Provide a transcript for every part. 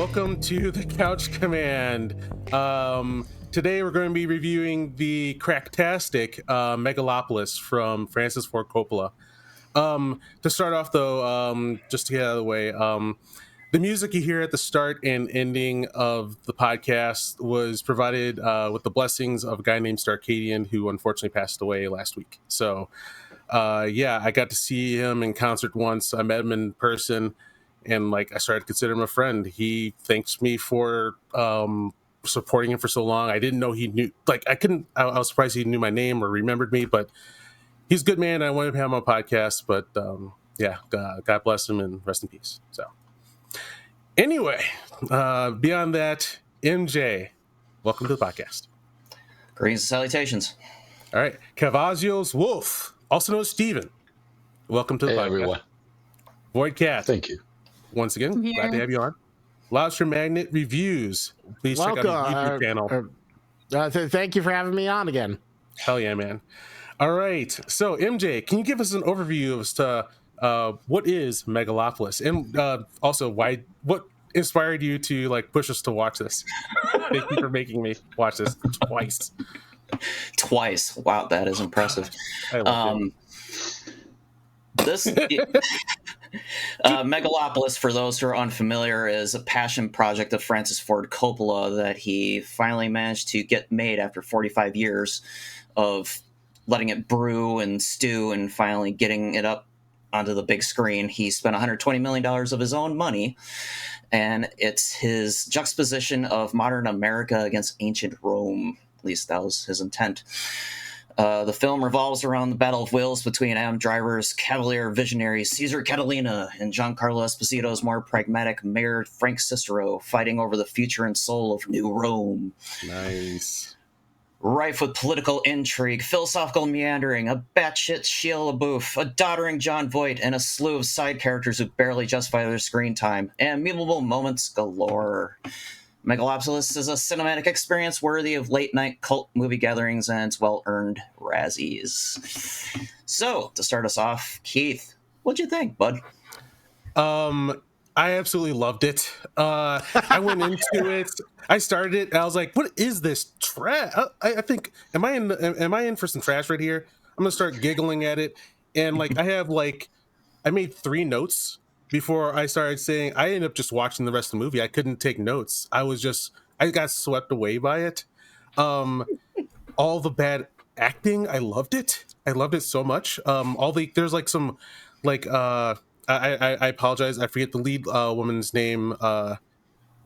welcome to the Couch Command. Today we're going to be reviewing the cracktastic Megalopolis from Francis Ford Coppola. To start off, though, just to get out of the way, the music you hear at the start and ending of the podcast was provided with the blessings of a guy named Starcadian, who unfortunately passed away last week. So, I got to see him in concert once. I met him in person, and I started to consider him a friend. He thanks me for supporting him for so long. I didn't know he knew. I was surprised he knew my name or remembered me, but he's a good man. I wanted to have him on a podcast, but God bless him and rest in peace. So anyway, beyond that, MJ, welcome to the podcast. Greetings and salutations. All right, Cavazio's Wolf, also known as Steven. Welcome to the podcast. Everyone. Void Cat. Thank you. Once again, glad to have you on. Lobster Magnet Reviews. Please check out the YouTube channel. Thank you for having me on again. Hell yeah, man. All right. So, MJ, can you give us an overview as to what is Megalopolis? And also, what inspired you to push us to watch this? Thank you for making me watch this twice. Twice. Wow, that is impressive. I love it. This Megalopolis, for those who are unfamiliar, is a passion project of Francis Ford Coppola that he finally managed to get made after 45 years of letting it brew and stew and finally getting it up onto the big screen. He spent $120 million of his own money, and it's his juxtaposition of modern America against ancient Rome. At least that was his intent. The film revolves around the battle of wills between Adam Driver's cavalier visionary Caesar Catalina and Giancarlo Esposito's more pragmatic mayor Frank Cicero, fighting over the future and soul of New Rome. Nice. Rife with political intrigue, philosophical meandering, a batshit Shia LaBeouf, a doddering John Voight, and a slew of side characters who barely justify their screen time, and memorable moments galore. Megalopolis is a cinematic experience worthy of late-night cult movie gatherings and its well-earned Razzies. So, to start us off, Keith, what'd you think, bud? I absolutely loved it. I went into it. I started it, and I was like, "What is this trash?" I think, am I in for some trash right here? I'm gonna start giggling at it, and I made 3 notes before I started saying. I ended up just watching the rest of the movie. I couldn't take notes. I got swept away by it. All the bad acting, I loved it. I loved it so much. There's some I apologize. I forget the lead woman's name.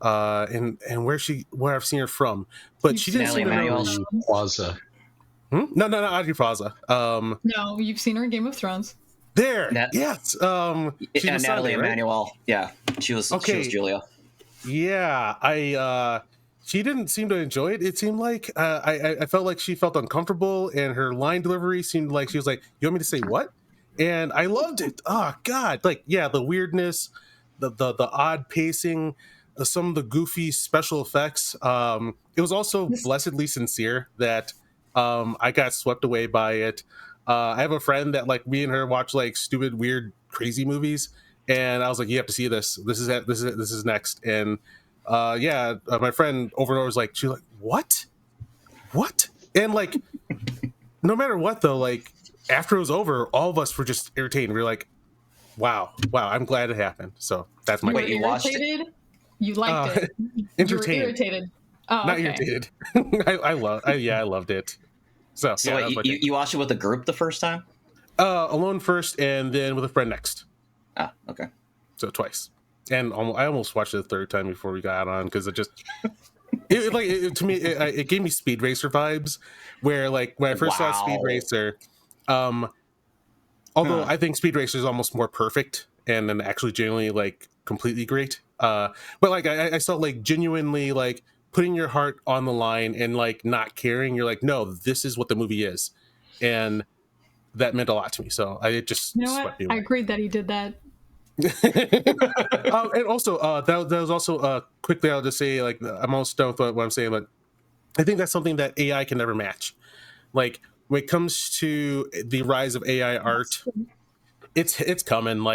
And where I've seen her from, but she didn't seem to Plaza. No, Audrey Plaza. No, you've seen her in Game of Thrones. There, yes. She's Natalie Sunday, right? Emmanuel. Yeah, she was Julia. Yeah, she didn't seem to enjoy it. It seemed like I felt like she felt uncomfortable, and her line delivery seemed like she was like, "You want me to say what?" And I loved it. Oh God, the weirdness, the odd pacing, some of the goofy special effects. It was also blessedly sincere that I got swept away by it. I have a friend that me and her watch stupid, weird, crazy movies, and I was like, "You have to see this. This is next." And my friend over and over was she's like, "What?" And no matter what though, after it was over, all of us were just irritated. We were like, "Wow, I'm glad it happened." So that's my. Wait, you watched it? You liked it. Entertained. You were irritated. Oh, Not okay. irritated. I loved it. So wait, you watched it with a group the first time? Alone first, and then with a friend next. Ah, okay. So twice, and I almost watched it the 3rd time before we got on because it just to me it gave me Speed Racer vibes. Where when I first saw Speed Racer, although I think Speed Racer is almost more perfect and then actually genuinely completely great. But I saw genuinely putting your heart on the line and not caring. You're like, no, this is what the movie is, and that meant a lot to me. So it just swept me away. I agreed that he did that. And also that was also quickly I'll just say I'm almost done with what I'm saying, but I think that's something that AI can never match. When it comes to the rise of AI art, it's coming,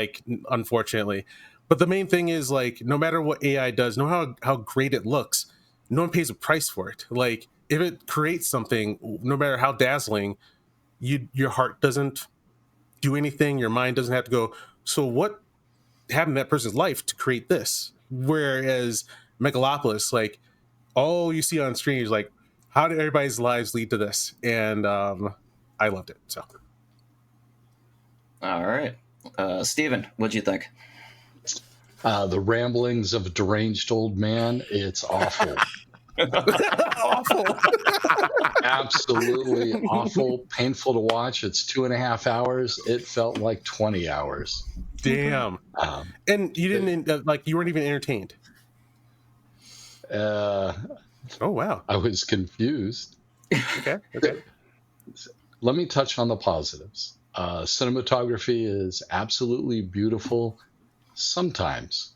unfortunately. But the main thing is like, no matter what AI does, no matter how great it looks, no one pays a price for it. Like if it creates something, no matter how dazzling, your heart doesn't do anything. Your mind doesn't have to go, so what happened in that person's life to create this? Whereas Megalopolis, like all you see on screen is like, how did everybody's lives lead to this? And I loved it. So All right. Steven, what'd you think? The ramblings of a deranged old man. It's awful. awful. Absolutely awful. Painful to watch. It's 2.5 hours. It felt like 20 hours. Damn. And you didn't like, you weren't even entertained. Oh wow. I was confused. Okay. Let me touch on the positives. Cinematography is absolutely beautiful. Sometimes.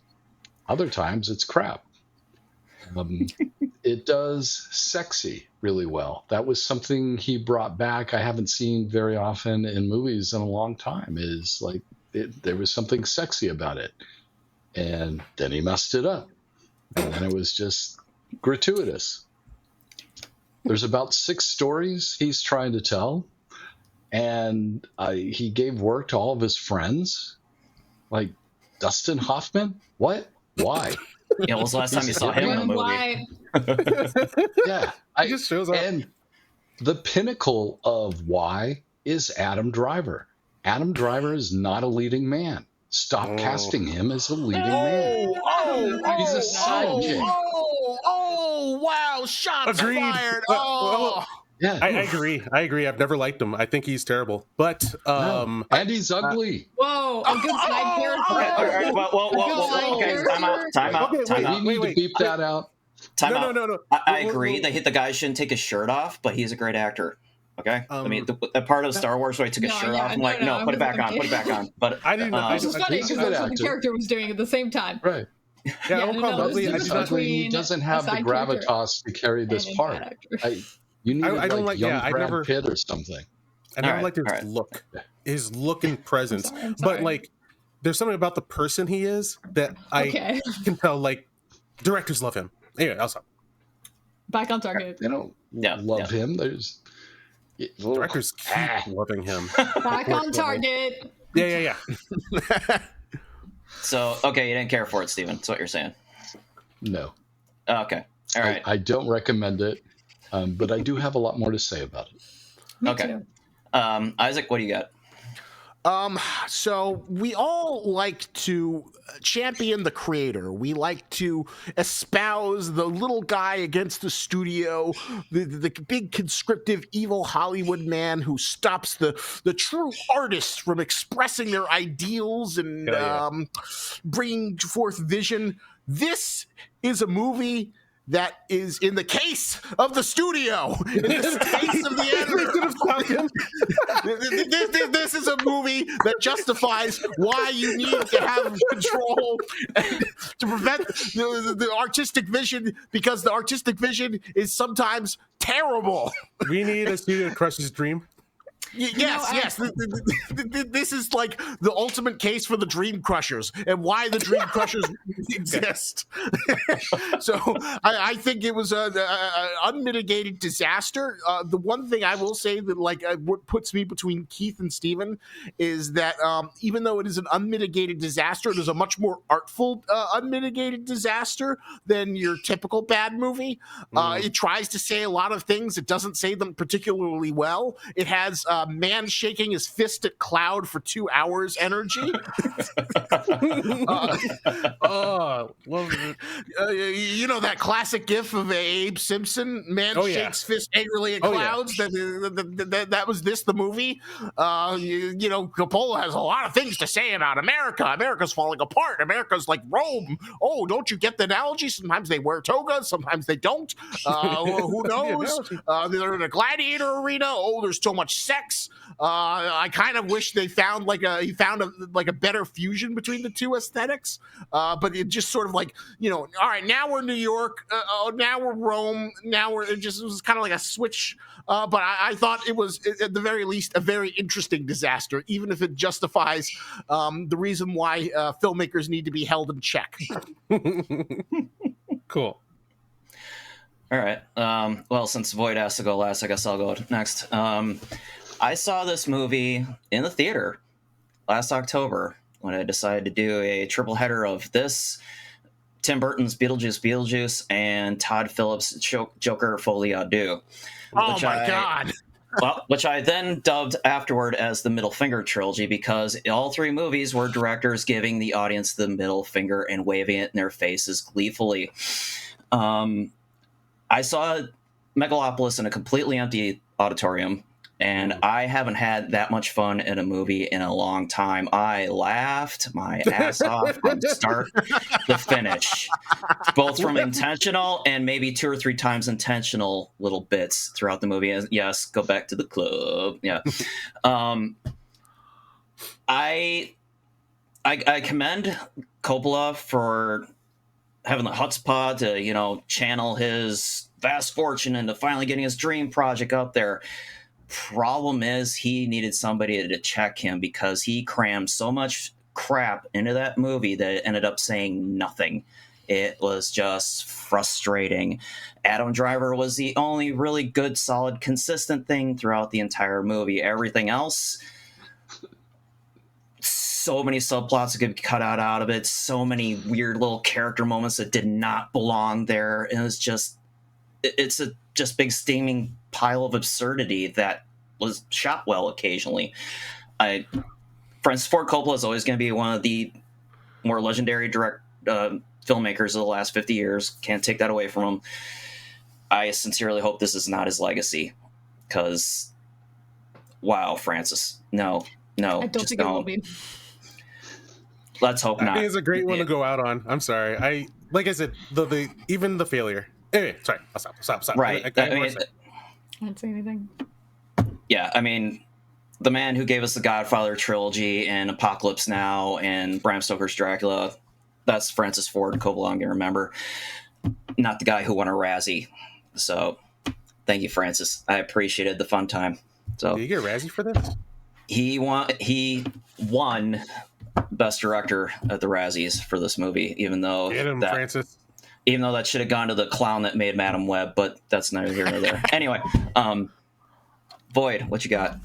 Other times it's crap. It does sexy really well. That was something he brought back. I haven't seen very often in movies in a long time. Is like there was something sexy about it, and then he messed it up, and then it was just gratuitous. There's about 6 stories he's trying to tell, and he gave work to all of his friends, like Dustin Hoffman. What? Why? Yeah, when was the last time you saw him in a movie? Why? Yeah, He just shows up. And the pinnacle of why is Adam Driver. Adam Driver is not a leading man. Stop casting him as a leading man. He's a side chick. Wow! Shots Agreed. fired. Well, Yeah, I agree. I've never liked him. I think he's terrible. But no. And he's ugly. Whoa, a good side character. Okay, all right, well, okay, time out. We need to beep that out. No. I agree. They hit the guy shouldn't take his shirt off, but he's a great actor. Okay, I mean, the part of Star Wars where he took his shirt off, I'm like, no, put it back on. But I didn't. It was funny He's a because good that's what the actor. character was doing at the same time. Right. Yeah, I won't call him ugly. He's I ugly. He doesn't have the side character gravitas to carry this and a part. bad actor. You need I don't like- young yeah, I Brad never- Pitt or something. I never All liked right, his look and presence. I'm But sorry. like, there's something about the person he is that I Okay. can tell. Like, directors love him. I'll stop. Back on target. They don't love him. There's Directors keep loving him. Back on target. Yeah. so okay, you didn't care for it, Steven. That's what you're saying. no. Okay, all right. I don't recommend it, but I do have a lot more to say about it. Me Okay. too. Isaac, what do you got? So we all like to champion the creator. We like to espouse the little guy against the studio, the big conscriptive evil Hollywood man who stops the true artists from expressing their ideals and bringing forth vision. This is a movie that is in the case of the studio, in the case of the editor. This is a movie that justifies why you need to have control to prevent the artistic vision, because the artistic vision is sometimes terrible. We need a studio to crush his dream. Yes. This is like the ultimate case for the Dream Crushers and why the Dream Crushers exist. So I think it was an unmitigated disaster. The one thing I will say that what puts me between Keith and Steven is that even though it is an unmitigated disaster, it is a much more artful unmitigated disaster than your typical bad movie. It tries to say a lot of things. It doesn't say them particularly well. It has man shaking his fist at cloud for 2 hours energy. Love it. You know that classic gif of Abe Simpson, man shakes fist angrily at clouds. That was the movie. You know, Coppola has a lot of things to say about America. America's falling apart. America's like Rome. Oh, don't you get the analogy? Sometimes they wear togas, sometimes they don't. Who knows? They're in a gladiator arena. Oh, there's so much sex. I kind of wish they found he found a better fusion between the two aesthetics. But it just sort of like, all right, now we're New York, now we're Rome, it was kind of like a switch. But I thought it was at the very least a very interesting disaster, even if it justifies the reason why filmmakers need to be held in check. Cool. All right. Well, since Void has to go last, I guess I'll go next. I saw this movie in the theater last October when I decided to do a triple header of this, Tim Burton's Beetlejuice, and Todd Phillips' Joker Folie à Deux. Oh my God. Well, which I then dubbed afterward as the Middle Finger Trilogy, because all three movies were directors giving the audience the middle finger and waving it in their faces gleefully. I saw Megalopolis in a completely empty auditorium, and I haven't had that much fun in a movie in a long time. I laughed my ass off from start to finish, both from intentional and maybe 2 or 3 times intentional little bits throughout the movie. And yes, go back to the club. Yeah. I commend Coppola for having the chutzpah to, channel his vast fortune into finally getting his dream project up there. Problem is, he needed somebody to check him, because he crammed so much crap into that movie that it ended up saying nothing. It was just frustrating. Adam Driver was the only really good, solid, consistent thing throughout the entire movie. Everything else, so many subplots that could be cut out of it, so many weird little character moments that did not belong there. And it's a just big steaming pile of absurdity that was shot well occasionally. Francis Ford Coppola is always going to be one of the more legendary filmmakers of the last 50 years. Can't take that away from him. I sincerely hope this is not his legacy, because wow, Francis, no, I don't think it will be. Let's hope not. I think it's a great one to go out on. I'm sorry. Like I said, even the failure. Anyway, sorry. I'll stop. Right. I Can't say anything. Yeah, I mean, the man who gave us the Godfather trilogy and Apocalypse Now and Bram Stoker's Dracula, that's Francis Ford Coppola, I'm going to remember. Not the guy who won a Razzie. So, thank you, Francis. I appreciated the fun time. So, did you get a Razzie for this? He won Best Director at the Razzies for this movie, even though Francis. Even though that should have gone to the clown that made Madam Web, but that's neither here nor there. Anyway, Void, what you got?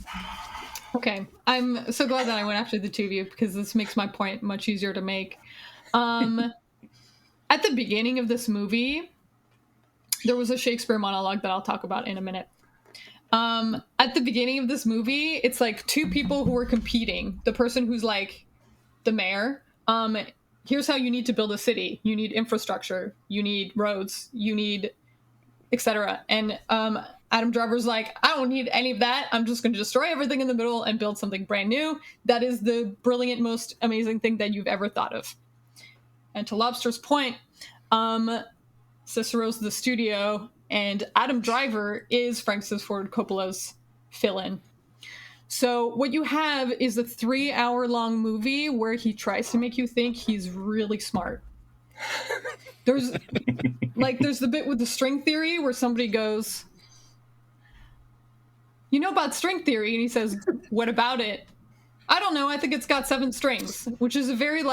Okay, I'm so glad that I went after the two of you, because this makes my point much easier to make. At the beginning of this movie, there was a Shakespeare monologue that I'll talk about in a minute. At the beginning of this movie, it's like two people who are competing. The person who's like the mayor, here's how you need to build a city. You need infrastructure. You need roads. You need etc. And Adam Driver's like, I don't need any of that. I'm just going to destroy everything in the middle and build something brand new. That is the brilliant, most amazing thing that you've ever thought of. And to Lobster's point, Cicero's the studio, and Adam Driver is Francis Ford Coppola's fill-in. So what you have is a 3-hour-long movie where he tries to make you think he's really smart. There's the bit with the string theory where somebody goes, you know about string theory? And he says, what about it? I don't know. I think it's got 7 strings, which is a very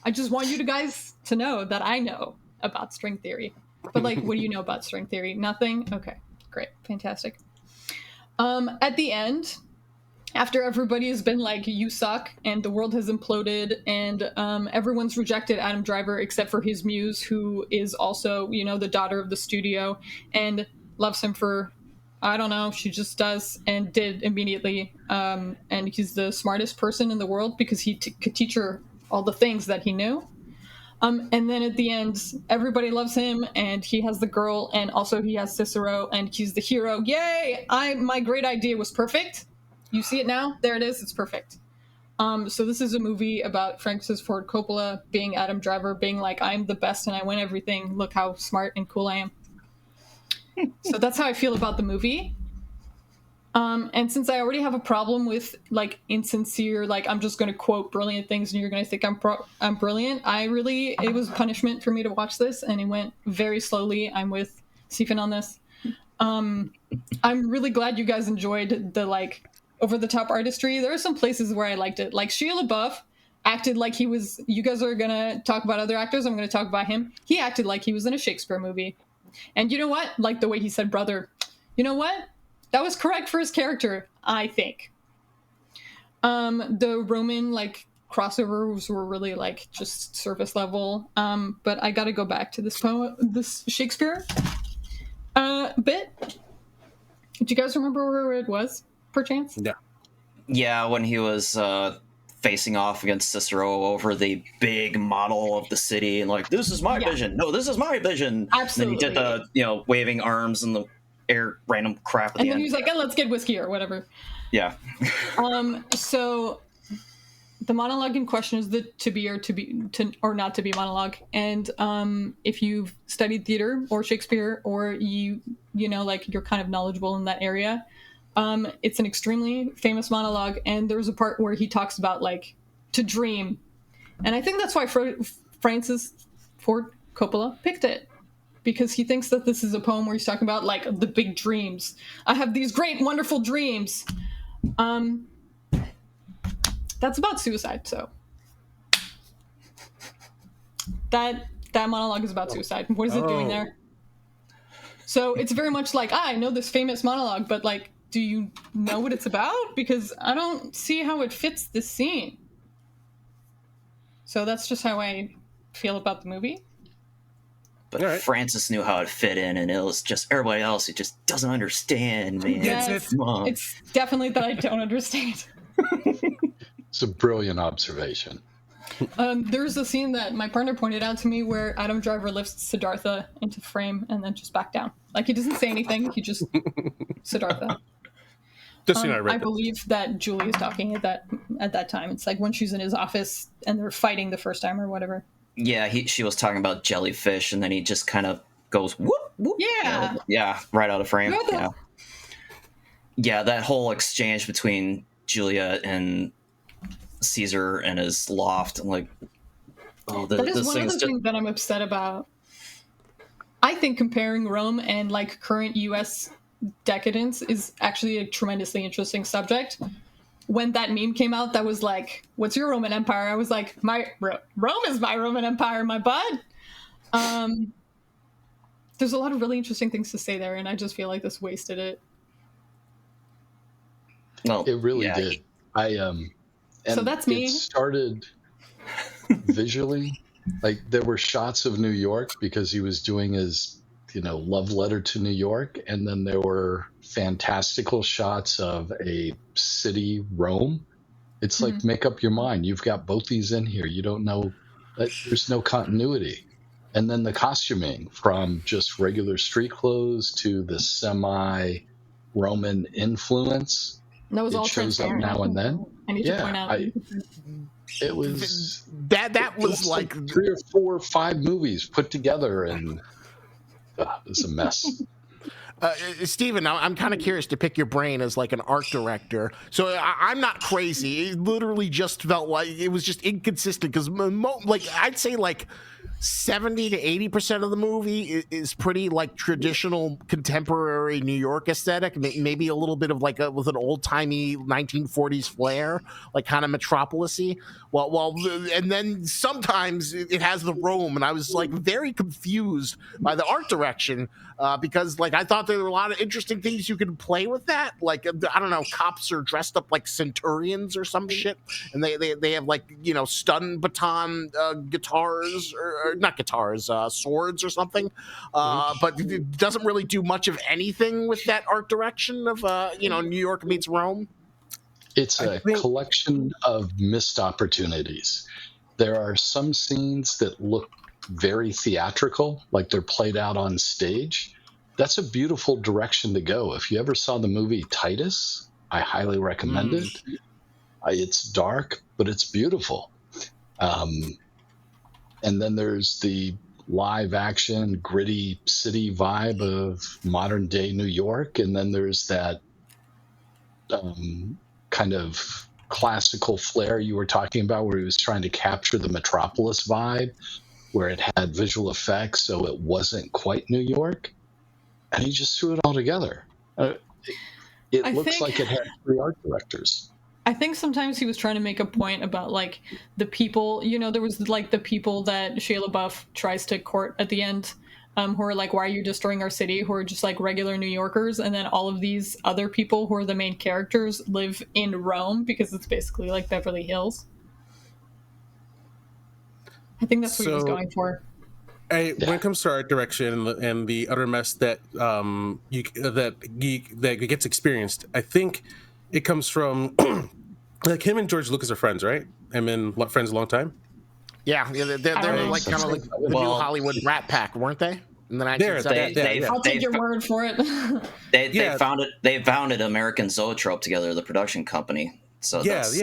I just want you guys to know that I know about string theory. But what do you know about string theory? Nothing? Okay, great. Fantastic. At the end, after everybody has been like, you suck, and the world has imploded, and everyone's rejected Adam Driver except for his muse, who is also, the daughter of the studio, and loves him for, I don't know, she just does, and did immediately. And he's the smartest person in the world because he could teach her all the things that he knew. And then at the end, everybody loves him, and he has the girl, and also he has Cicero, and he's the hero. Yay! My great idea was perfect. You see it now? There it is. It's perfect. So this is a movie about Francis Ford Coppola being Adam Driver, being like, I'm the best and I win everything. Look how smart and cool I am. So that's how I feel about the movie. And since I already have a problem with like insincere, like I'm just going to quote brilliant things and you're going to think I'm brilliant, it was punishment for me to watch this, and it went very slowly. I'm with Stephen on this. I'm really glad you guys enjoyed the like over the top artistry. There are some places where I liked it, like Shia LaBeouf acted like he was. You guys are gonna talk about other actors. I'm gonna talk about him. He acted like he was in a Shakespeare movie, and you know what? Like the way he said "brother." You know what? That was correct for his character, I think. The Roman like crossovers were really like just surface level. But I got to go back to this Shakespeare bit. Do you guys remember where it was, perchance? Yeah. Yeah, when he was facing off against Cicero over the big model of the city, and like, this is my vision. No, this is my vision. Absolutely. And then he did the waving arms in the air, random crap at the And end. then he was like, oh, let's get whiskey or whatever. Yeah. So the monologue in question is the to be or not to be monologue. And if you've studied theater or Shakespeare, or you know, like you're kind of knowledgeable in that area, it's an extremely famous monologue. And there's a part where he talks about like to dream. And I think that's why Francis Ford Coppola picked it. Because he thinks that this is a poem where he's talking about like the big dreams. I have these great, wonderful dreams. That's about suicide. So that monologue is about suicide. What is it doing there? So it's very much like, I know this famous monologue, but like, do you know what it's about? Because I don't see how it fits this scene. So that's just how I feel about the movie. But right. Francis knew how it fit in, and it was just everybody else who just doesn't understand, man. Yes, it's definitely that I don't understand. It's a brilliant observation. There's a scene that my partner pointed out to me where Adam Driver lifts Siddhartha into frame and then just back down. Like, he doesn't say anything, he just Siddhartha. I believe that Julie is talking at that time. It's like when she's in his office and they're fighting the first time or whatever. Yeah, she was talking about jellyfish, and then he just kind of goes whoop whoop. Yeah, right out of frame. Yeah, that whole exchange between Julia and Caesar and his loft. I'm like, that is one of the things that I'm upset about. I think comparing Rome and like current U.S. decadence is actually a tremendously interesting subject. When that meme came out, that was like, "What's your Roman Empire?" I was like, Rome is my Roman Empire, my bud." There's a lot of really interesting things to say there, and I just feel like this wasted it. Well, it really did. So that's me. It started visually, like there were shots of New York because he was doing his, love letter to New York, and then there were fantastical shots of a city, Rome. It's like, make up your mind. You've got both these in here. You don't know that there's no continuity. And then the costuming, from just regular street clothes to the semi-Roman influence. That was all shows up transparent. now and then. I need to point out. It was that was like 3 or 4 or 5 movies put together, and it was a mess. Steven, I'm kind of curious to pick your brain as like an art director. So I'm not crazy. It literally just felt like it was just inconsistent because like I'd say like 70 to 80% of the movie is pretty like traditional contemporary New York aesthetic, maybe a little bit of like with an old timey 1940s flair, like kind of metropolis-y. Well, and then sometimes it has the Rome, and I was like very confused by the art direction because like I thought there were a lot of interesting things you could play with that. Like I don't know, cops are dressed up like centurions or some shit, and they have like stun baton guitars or not guitars, swords or something. But it doesn't really do much of anything with that art direction of New York meets Rome. It's a collection of missed opportunities. There are some scenes that look very theatrical, like they're played out on stage. That's a beautiful direction to go. If you ever saw the movie Titus, I highly recommend it. It's dark, but it's beautiful. And then there's the live action, gritty city vibe of modern day New York. And then there's that kind of classical flair you were talking about, where he was trying to capture the Metropolis vibe, where it had visual effects, so it wasn't quite New York, and he just threw it all together. It I looks think- like it had 3 art directors. I think sometimes he was trying to make a point about like the people, there was like the people that Shia LaBeouf tries to court at the end, who are like, why are you destroying our city? Who are just like regular New Yorkers. And then all of these other people who are the main characters live in Rome because it's basically like Beverly Hills. I think that's what he was going for. When it comes to art direction and the utter mess that that gets experienced, I think it comes from like him and George Lucas are friends, right? I mean, friends a long time. Yeah, they're like kind of like the new Hollywood Rat Pack, weren't they? In the 1970s. I'll take your word for it. They founded American Zoetrope together, the production company. So there's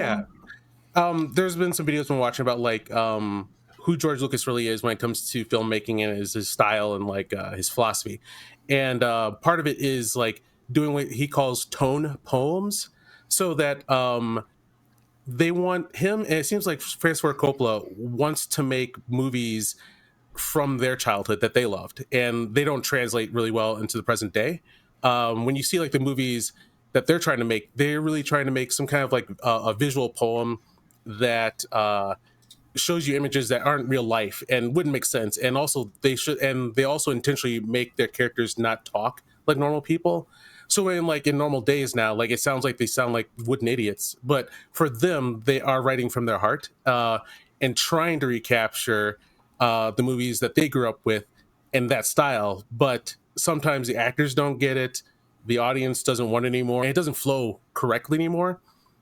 been some videos I've been watching about like who George Lucas really is when it comes to filmmaking and his style and like his philosophy. And part of it is like doing what he calls tone poems, so that they want him, and it seems like Francis Ford Coppola wants to make movies from their childhood that they loved, and they don't translate really well into the present day. When you see like the movies that they're trying to make, they're really trying to make some kind of like a visual poem that shows you images that aren't real life and wouldn't make sense. And also they also intentionally make their characters not talk like normal people. So in normal days now, like it sounds like they sound like wooden idiots, but for them, they are writing from their heart and trying to recapture the movies that they grew up with in that style. But sometimes the actors don't get it, the audience doesn't want it anymore, and it doesn't flow correctly anymore.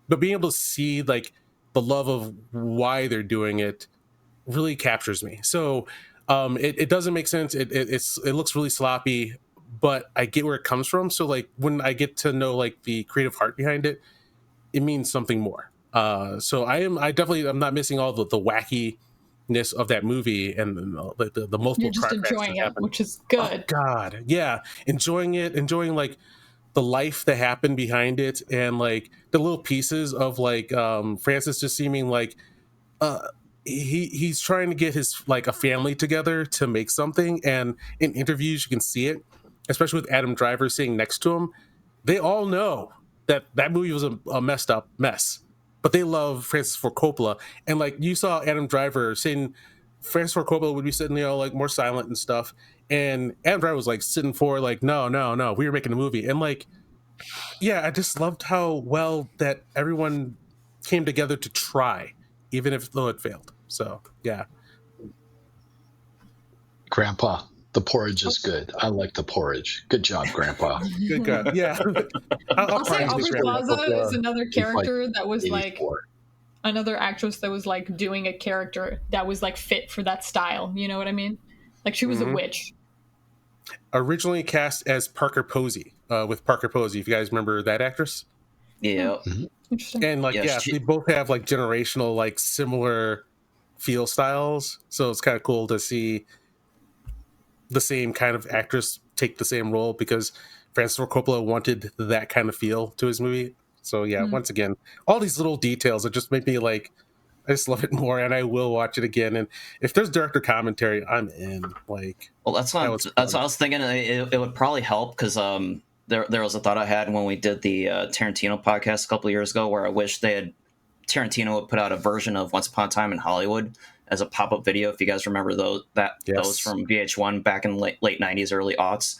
But being able to see like the love of why they're doing it really captures me. So it doesn't make sense. It looks really sloppy, but I get where it comes from. So like when I get to know like the creative heart behind it, it means something more. So I'm not missing all the wackiness of that movie and the multiple. You're just enjoying it, which is good. Oh, God, yeah, enjoying like the life that happened behind it, and like the little pieces of like Francis just seeming like he's trying to get his like a family together to make something, and in interviews you can see it, especially with Adam Driver sitting next to him. They all know that movie was a messed up mess, but they love Francis Ford Coppola. And like you saw Adam Driver saying Francis Ford Coppola would be sitting there like more silent and stuff, and Adam Driver was like sitting for like no, we were making a movie. And like I just loved how well that everyone came together to try, even though it failed. So yeah. Grandpa, the porridge is good. I like the porridge. Good job, Grandpa. Good guy. Yeah. I'll say Aubrey Plaza is another character that was 84. like another actress that was like doing a character that was like fit for that style. You know what I mean? Like she was a witch. Originally cast as Parker Posey, with Parker Posey. If you guys remember that actress. Yeah. Interesting. And like they both have like generational like similar feel styles. So it's kind of cool to see the same kind of actress take the same role, because Francis Ford Coppola wanted that kind of feel to his movie. So once again, all these little details that just make me like, I just love it more, and I will watch it again. And if there's director commentary, I'm in. Like, well, that's what I was thinking. It would probably help because there was a thought I had when we did the Tarantino podcast a couple of years ago, where I wish Tarantino would put out a version of Once Upon a Time in Hollywood as a pop-up video. If you guys remember those from VH1 back in late 90s, early aughts,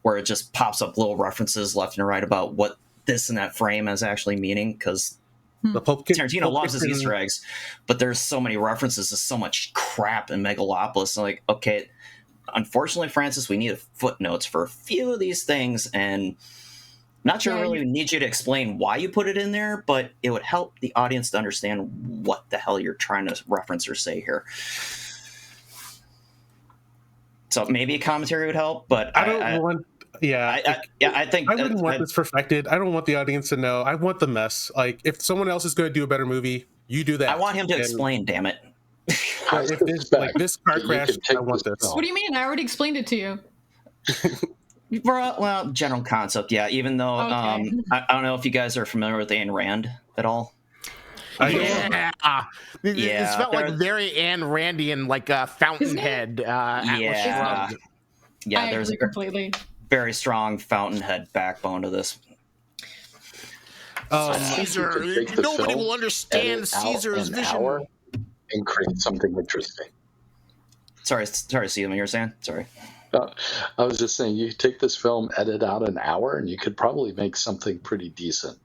where it just pops up little references left and right about what this and that frame is actually meaning, because Tarantino loves his Easter eggs, but there's so many references to so much crap in Megalopolis. And like, okay, unfortunately, Francis, we need footnotes for a few of these things, and not sure really need you to explain why you put it in there, but it would help the audience to understand what the hell you're trying to reference or say here. So maybe a commentary would help, but I think I wouldn't want this perfected. I don't want the audience to know. I want the mess. Like, if someone else is going to do a better movie, you do that. I want him to explain. Damn it! If this car crash, I want this. What do you mean? I already explained it to you. Well, general concept, yeah. Even though Okay. I don't know if you guys are familiar with Ayn Rand at all. Yeah. This Yeah, felt like there- very Anne Randian, like Fountainhead, Atlas Yeah. Shrugged. Yeah, I there's agree a completely. very strong Fountainhead backbone to this. Caesar, You could take the nobody film, will understand edit out Caesar's an vision. hour, and create something interesting. Sorry, Stephen, you were saying? Sorry. I was just saying, you take this film, edit out an hour, and you could probably make something pretty decent.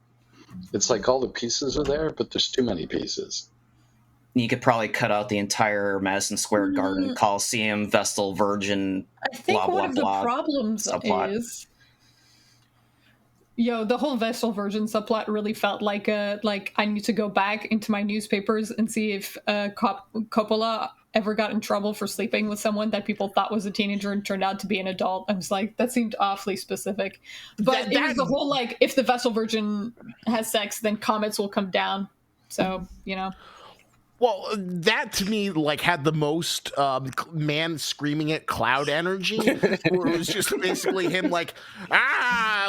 It's like all the pieces are there, but there's too many pieces. You could probably cut out the entire Madison Square Garden, Coliseum, Vestal Virgin, I think blah, one blah, of the blah, problems subplot. is, the whole Vestal Virgin subplot really felt like I need to go back into my newspapers and see if Coppola ever got in trouble for sleeping with someone that people thought was a teenager and turned out to be an adult. I was like, that seemed awfully specific. But it was the whole, like, if the Vestal Virgin has sex, then comets will come down. So, Well, that to me like had the most man screaming at cloud energy, where it was just basically him like,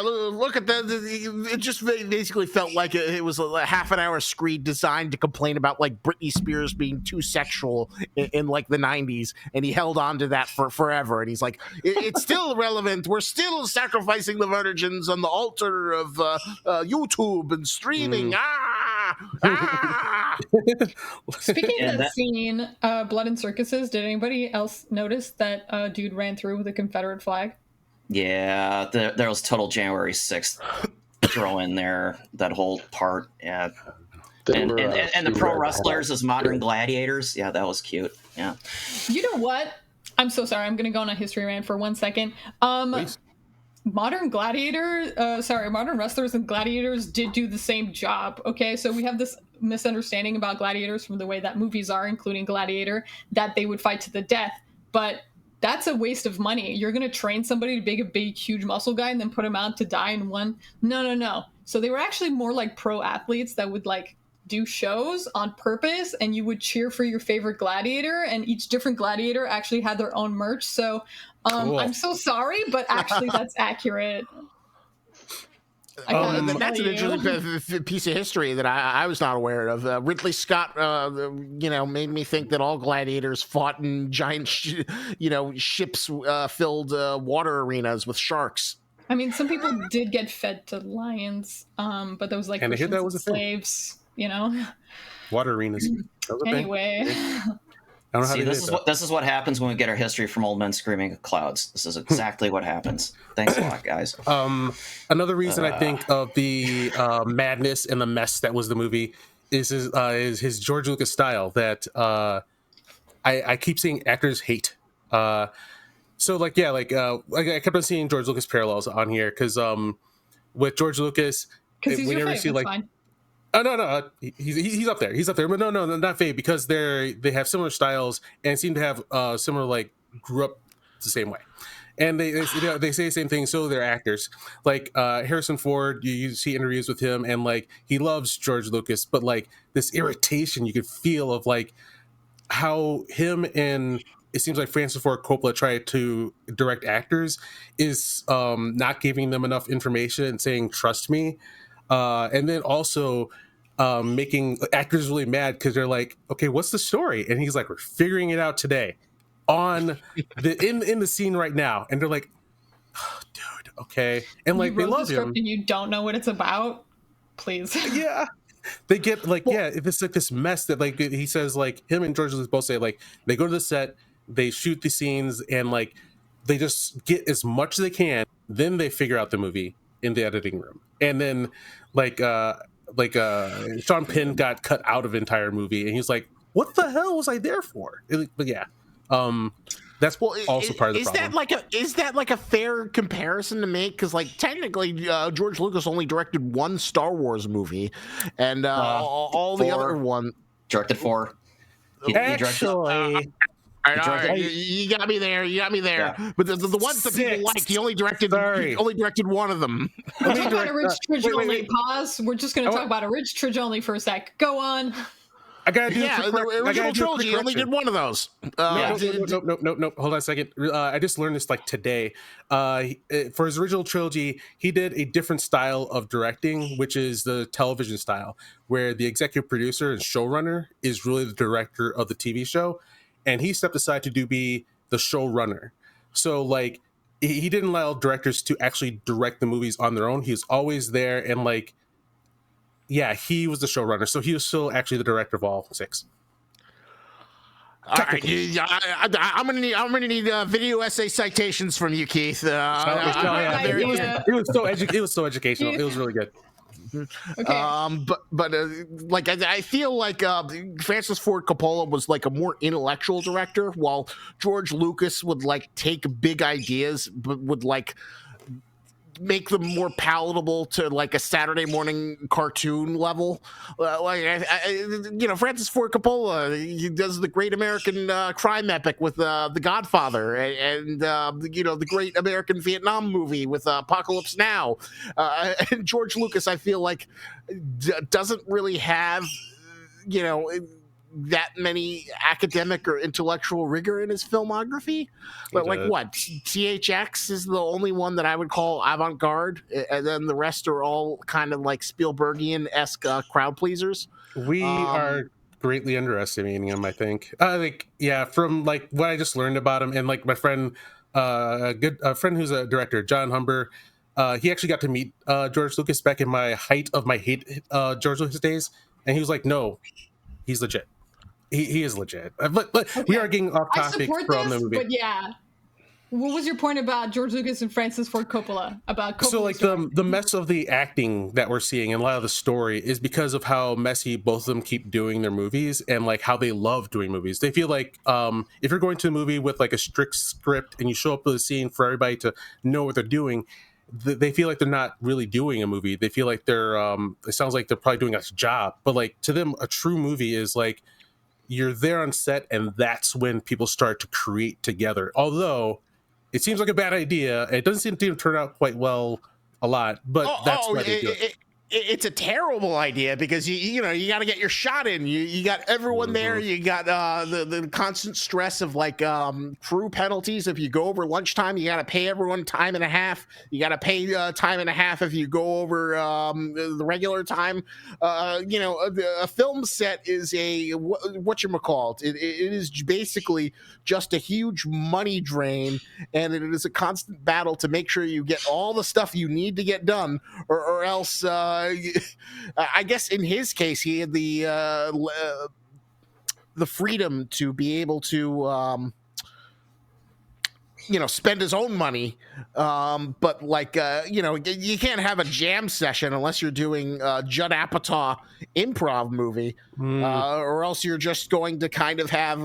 look at the. It just basically felt like it was a half an hour screed designed to complain about like Britney Spears being too sexual in like the 90s, and he held on to that for forever. And he's like, it's still relevant. We're still sacrificing the virgins on the altar of YouTube and streaming. Speaking of that scene, Blood and Circuses, did anybody else notice that dude ran through with a Confederate flag? Yeah, there was total January 6th throw in there, that whole part. Yeah. And the pro wrestlers as modern gladiators. Yeah, that was cute. Yeah. You know what? I'm so sorry. I'm going to go on a history rant for 1 second. Modern wrestlers and gladiators did do the same job. Okay, so we have this misunderstanding about gladiators from the way that movies are, including Gladiator, that they would fight to the death. But that's a waste of money. You're going to train somebody to be a big, huge muscle guy and then put him out to die in one? No. So they were actually more like pro athletes that would like do shows on purpose, and you would cheer for your favorite gladiator, and each different gladiator actually had their own merch. So Cool. I'm so sorry, but actually that's accurate. That's an interesting piece of history that I was not aware of. Ridley Scott, made me think that all gladiators fought in giant, ships filled water arenas with sharks. I mean, some people did get fed to lions, but those like And I hear that was a thing. slaves, Water arenas. That was a thing. Anyway. I don't know how See, they this did is that. this is what happens when we get our history from old men screaming at clouds. This is exactly what happens. Thanks a lot, guys. Another reason I think of the madness and the mess that was the movie is his George Lucas style that I keep seeing actors hate. I kept on seeing George Lucas parallels on here because with George Lucas, Because he's we your never fave, see that's like. fine. Oh no, he's up there. He's up there, but no, not Faye, because they have similar styles and seem to have similar like grew up the same way, and they say the same thing. So they're actors like Harrison Ford. You see interviews with him, and like he loves George Lucas, but like this irritation you could feel of like how him and it seems like Francis Ford Coppola tried to direct actors is not giving them enough information and saying trust me, and then also. Making actors really mad because they're like, okay, what's the story? And he's like, we're figuring it out today on in the scene right now. And they're like, oh, dude, okay. And like, You they wrote love the script him. and you don't know what it's about? Please. Yeah. They get like, it's like this mess that like, he says like him and George Lucas both say like, they go to the set, they shoot the scenes and like, they just get as much as they can. Then they figure out the movie in the editing room. And then Sean Penn got cut out of the entire movie and he's like, what the hell was I there for? But yeah, that's also part of the problem. Is that like a fair comparison to make? Because like technically George Lucas only directed one Star Wars movie, and all the other one Directed 4. Actually, you got me there. Yeah. But the ones that people liked, he only directed one of them. Talk about a Rich Trigioni. wait. Pause. We're just going to talk about a Rich Trigioni for a sec. Go on. I gotta do Yeah, a quick the original trilogy he only did one of those. No. Hold on a second. I just learned this like today. For his original trilogy, he did a different style of directing, which is the television style, where the executive producer and showrunner is really the director of the TV show, and he stepped aside to be the showrunner. So like he didn't allow directors to actually direct the movies on their own. He was always there, and like yeah, he was the showrunner, so he was still actually the director of all 6. All right, I'm gonna need video essay citations from you, Keith. It was so educational. It was really good. Okay. But like I feel like Francis Ford Coppola was like a more intellectual director, while George Lucas would like take big ideas, but would like make them more palatable to like a Saturday morning cartoon level. Francis Ford Coppola, he does the Great American Crime Epic with The Godfather, and the Great American Vietnam movie with Apocalypse Now. And George Lucas, I feel like, doesn't really have, that many academic or intellectual rigor in his filmography. But like what? THX is the only one that I would call avant-garde, and then the rest are all kind of like Spielbergian-esque crowd pleasers. We are greatly underestimating him, I think. From like what I just learned about him, and like my friend, a friend who's a director, John Humber, he actually got to meet George Lucas back in my height of my hate George Lucas days, and he was like, no, he's legit. He is legit. But okay. We are getting off topic from the movie. But yeah, what was your point about George Lucas and Francis Ford Coppola? So like the mess of the acting that we're seeing and a lot of the story is because of how messy both of them keep doing their movies, and like how they love doing movies. They feel like if you're going to a movie with like a strict script and you show up to the scene for everybody to know what they're doing, they feel like they're not really doing a movie. They feel like they're it sounds like they're probably doing a job, but like to them a true movie is like you're there on set, and that's when people start to create together. Although it seems like a bad idea, it doesn't seem to turn out quite well a lot, but that's why they do it. It's a terrible idea because you got to get your shot in. You got everyone there. You got the constant stress of like crew penalties. If you go over lunchtime, you got to pay everyone time and a half. You got to pay time and a half if you go over the regular time. A film set is a whatchamacallit. It is basically just a huge money drain, and it is a constant battle to make sure you get all the stuff you need to get done, or else. I guess in his case, he had the freedom to be able to, spend his own money. But like, you can't have a jam session unless you're doing Judd Apatow improv movie, or else you're just going to kind of have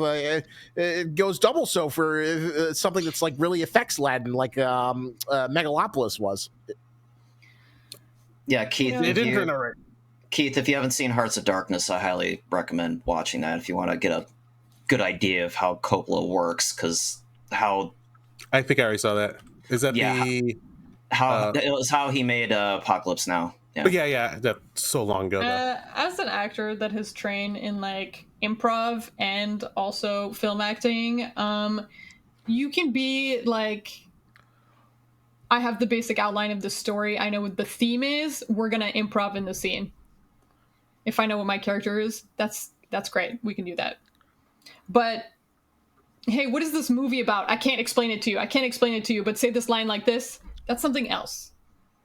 it goes double so for something that's like really effects laden, like Megalopolis was. Yeah, Keith. Keith, if you haven't seen Hearts of Darkness, I highly recommend watching that if you want to get a good idea of how Coppola works. Because I think I already saw that. Is that it was how he made Apocalypse Now. Yeah. But yeah, that's so long ago. As an actor that has trained in like improv and also film acting, you can be like, I have the basic outline of the story. I know what the theme is. We're going to improv in the scene. If I know what my character is, that's great. We can do that. But, hey, what is this movie about? I can't explain it to you. But say this line like this. That's something else.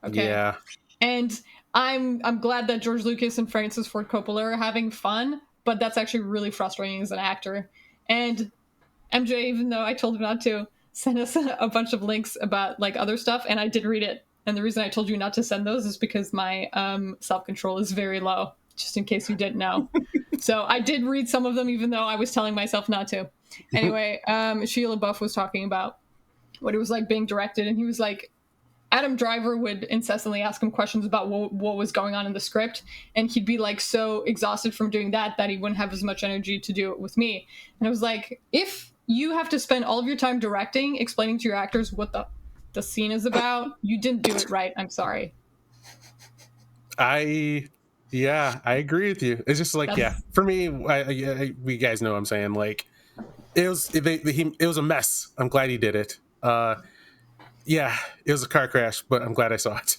Okay? Yeah. And I'm glad that George Lucas and Francis Ford Coppola are having fun, but that's actually really frustrating as an actor. And MJ, even though I told him not to, send us a bunch of links about like other stuff, and I did read it. And the reason I told you not to send those is because my self-control is very low, just in case you didn't know. So I did read some of them, even though I was telling myself not to. Anyway, Sheila Buff was talking about what it was like being directed, and he was like, Adam Driver would incessantly ask him questions about what was going on in the script, and he'd be like so exhausted from doing that he wouldn't have as much energy to do it with me. And I was like, if you have to spend all of your time directing, explaining to your actors what the scene is about, you didn't do it right. I'm sorry. I Yeah, I agree with you. It's just like, yeah, That's- for me, we guys know what I'm saying. Like, it was it was a mess. I'm glad he did it. Yeah, it was a car crash, but I'm glad I saw it.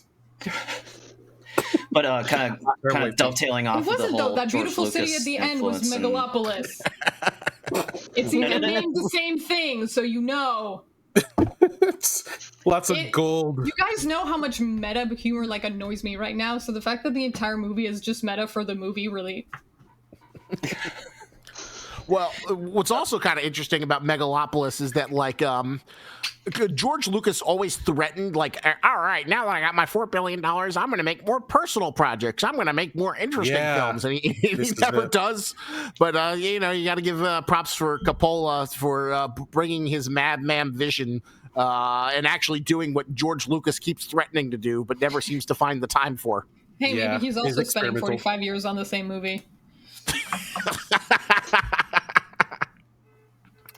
But kind Very of white dovetailing It off of the wasn't though. whole That George beautiful city Lucas at the end was influence and- Megalopolis. It's even named the same thing, so you know. Lots of It- gold. You guys know how much meta humor like annoys me right now, so the fact that the entire movie is just meta for the movie really. Well, what's also kind of interesting about Megalopolis is that, like, George Lucas always threatened, like, all right, now that I got my $4 billion, I'm going to make more personal projects. I'm going to make more interesting films. And he never does. But, you know, you got to give props for Coppola for bringing his madman vision and actually doing what George Lucas keeps threatening to do, but never seems to find the time for. Hey, Yeah, maybe he's it's also spending experimental. 45 years on the same movie.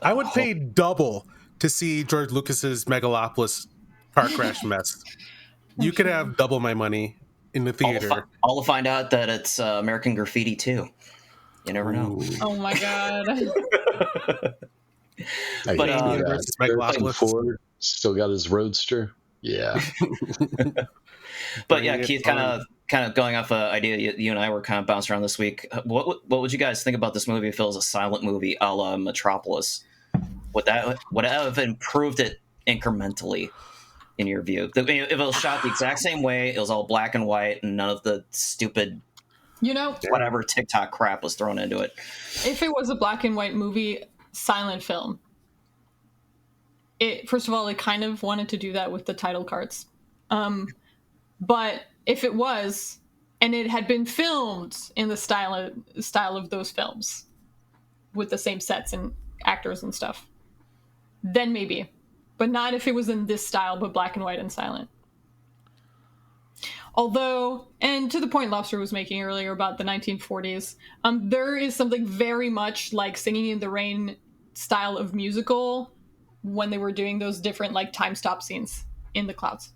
I would pay double to see George Lucas's Megalopolis car crash mess. You could have double my money in the theater. All to find out that it's American Graffiti too. You never know. Oh my god. But versus Megalopolis. Ford still got his Roadster. Yeah. But yeah, Keith, kind of going off an idea you and I were kind of bouncing around this week. What would you guys think about this movie if it was a silent movie a la Metropolis? Would that have improved it incrementally, in your view? If it was shot the exact same way, it was all black and white, and none of the stupid, You know, whatever TikTok crap was thrown into it. if it was a black and white movie, silent film, first of all, it kind of wanted to do that with the title cards. But if it was, and it had been filmed in the style of those films, with the same sets and actors and stuff, then maybe. But not if it was in this style, but black and white and silent. Although, and to the point Lobster was making earlier about the 1940s, there is something very much like Singing in the Rain style of musical when they were doing those different like time stop scenes in the clouds.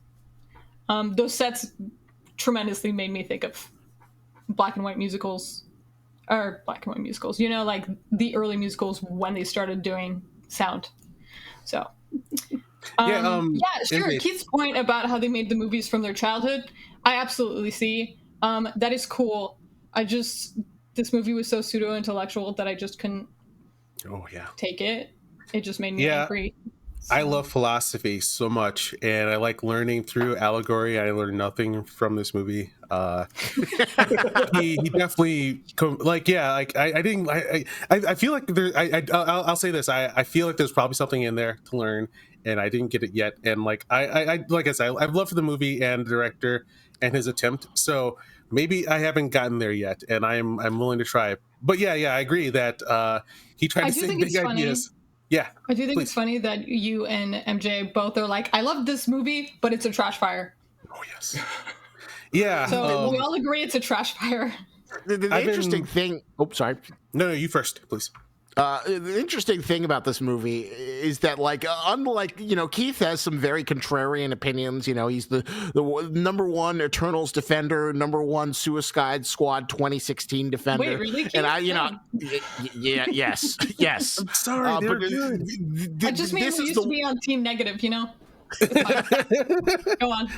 Those sets tremendously made me think of black and white musicals, you know, like the early musicals when they started doing sound. So, yeah, sure. Keith's point about how they made the movies from their childhood, I absolutely see. That is cool. This movie was so pseudo-intellectual that I just couldn't take it. It just made me angry. So. I love philosophy so much, and I like learning through allegory. I learned nothing from this movie. He definitely I feel like I'll say this. I feel like there's probably something in there to learn, and I didn't get it yet. And like I said, I've loved the movie and the director and his attempt. So maybe I haven't gotten there yet, and I'm willing to try. But yeah, I agree that he tried to say big ideas. Yeah, I do think it's funny that you and MJ both are like, I love this movie, but it's a trash fire. Oh yes. Yeah. So we all agree it's a trash fire. The interesting thing. Oh, sorry. No, you first, please. The interesting thing about this movie is that, like, unlike, you know, Keith has some very contrarian opinions. You know, he's the number one Eternals defender, number one Suicide Squad 2016 defender. Wait, really? Keith? And I, you know, yes. I'm sorry, but I just mean we used to be on Team Negative, you know? Go on.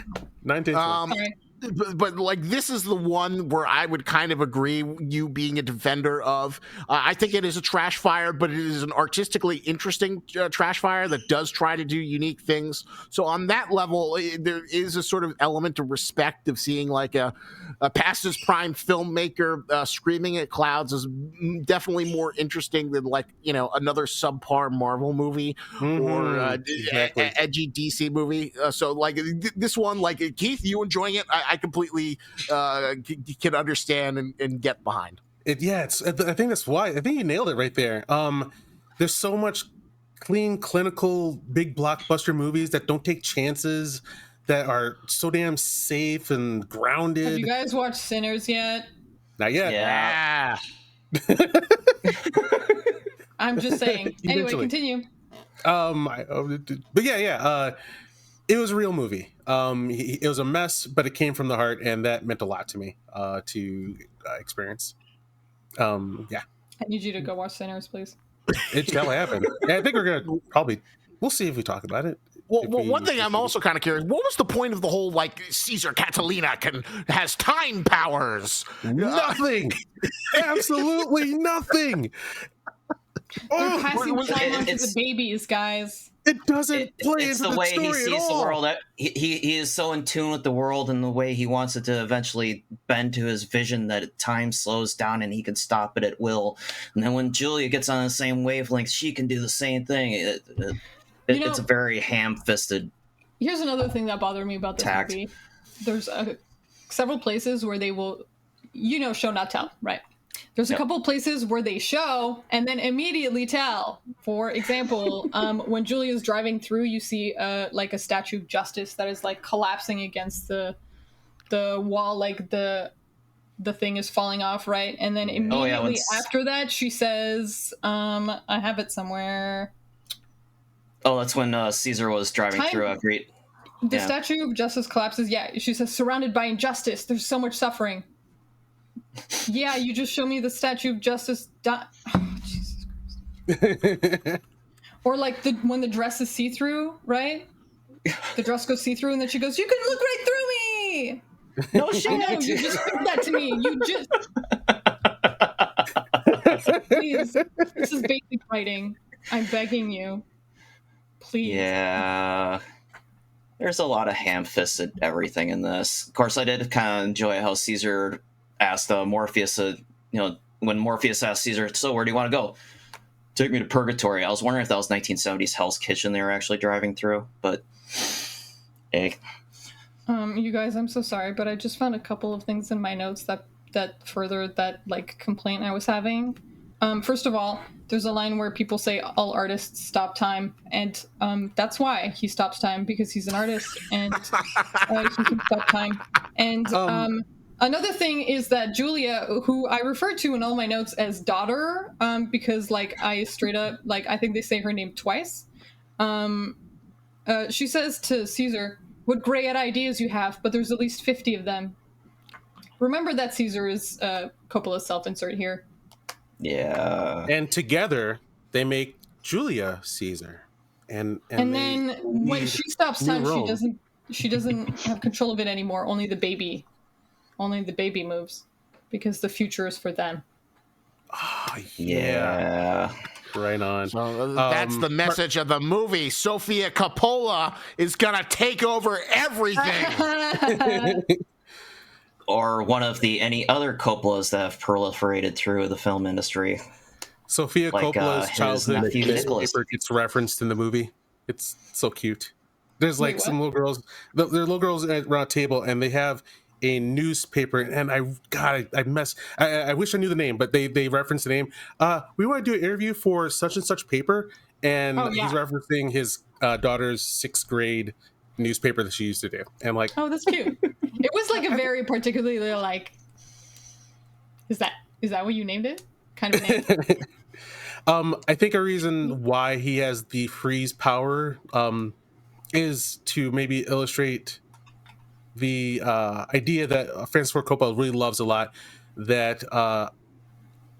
19. Sorry. But like, this is the one where I would kind of agree, you being a defender of. I think it is a trash fire, but it is an artistically interesting trash fire that does try to do unique things. So on that level, there is a sort of element of respect of seeing like a past his prime filmmaker screaming at clouds is definitely more interesting than, like, you know, another subpar Marvel movie or edgy DC movie. So like this one, like, Keith, you enjoying it? I completely can understand and get behind it. Yeah, I think that's why. I think you nailed it right there. There's so much clean, clinical, big blockbuster movies that don't take chances, that are so damn safe and grounded. Have you guys watched Sinners yet? Not yet. Yeah. I'm just saying. Anyway, continue. But yeah. It was a real movie. It was a mess, but it came from the heart, and that meant a lot to me to experience. Yeah, I need you to go watch Sinners, please. it's gotta happen. Yeah, I think we're gonna probably. We'll see if we talk about it. Well, If one thing I'm also kind of curious: what was the point of the whole like Caesar Catalina has time powers? Nothing. Absolutely nothing. They're passing was- time on to it's- the babies, guys. It doesn't play It's into the the way he story sees at the all. world. He is so in tune with the world and the way he wants it to eventually bend to his vision that time slows down and he can stop it at will. And then when Julia gets on the same wavelength, she can do the same thing. It's a very ham-fisted. Here's another thing that bothered me about this Tact. movie. There's several places where they will, show not tell, right? There's a couple places where they show and then immediately tell. For example, when Julia's driving through, you see like a Statue of Justice that is like collapsing against the wall, like the thing is falling off, right? And then immediately after that, she says, I have it somewhere. Oh, that's when Caesar was driving through a great. The Statue of Justice collapses. Yeah, she says, surrounded by injustice. There's so much suffering. Yeah, you just show me the Statue of Justice. Oh, Jesus Christ. Or like when the dress is see-through, right? The dress goes see-through, and then she goes, "You can look right through me." No shit. I know, you just said that to me. You just please. This is basic writing. I'm begging you. Please. Yeah. There's a lot of ham-fisted everything in this. Of course, I did kind of enjoy how Caesar asked Morpheus, when Morpheus asked Caesar, "So where do you want to go?" "Take me to purgatory." I was wondering if that was 1970s Hell's Kitchen they were actually driving through, but hey. You guys, I'm so sorry, but I just found a couple of things in my notes that furthered that like complaint I was having. First of all, there's a line where people say all artists stop time, and that's why he stops time, because he's an artist and he can stop time. And another thing is that Julia, who I refer to in all my notes as daughter, because like I straight up I think they say her name twice. She says to Caesar, "What great ideas you have, but there's at least 50 of them." Remember that Caesar is Coppola's self-insert here. Yeah. And together they make Julia Caesar. And then when she stops time, Rome. she doesn't have control of it anymore. Only the baby moves, because the future is for them. Oh, Yeah. Right on. So that's the message of the movie. Sofia Coppola is gonna take over everything. Or one of any other Coppolas that have proliferated through the film industry. Sophia Like, Coppola's his childhood nephew Nicholas. newspaper gets referenced in the movie. It's so cute. There's like Wait, some little girls. There are little girls around a table, and they have a newspaper. And I wish I knew the name, but they reference the name. We want to do an interview for such and such paper, and he's referencing his daughter's 6th grade newspaper that she used to do. And like, Oh, that's cute. It was like a very particularly like. Is that what you named it? Kind of name. I think a reason why he has the freeze power is to maybe illustrate the idea that Francis Ford Coppola really loves a lot, that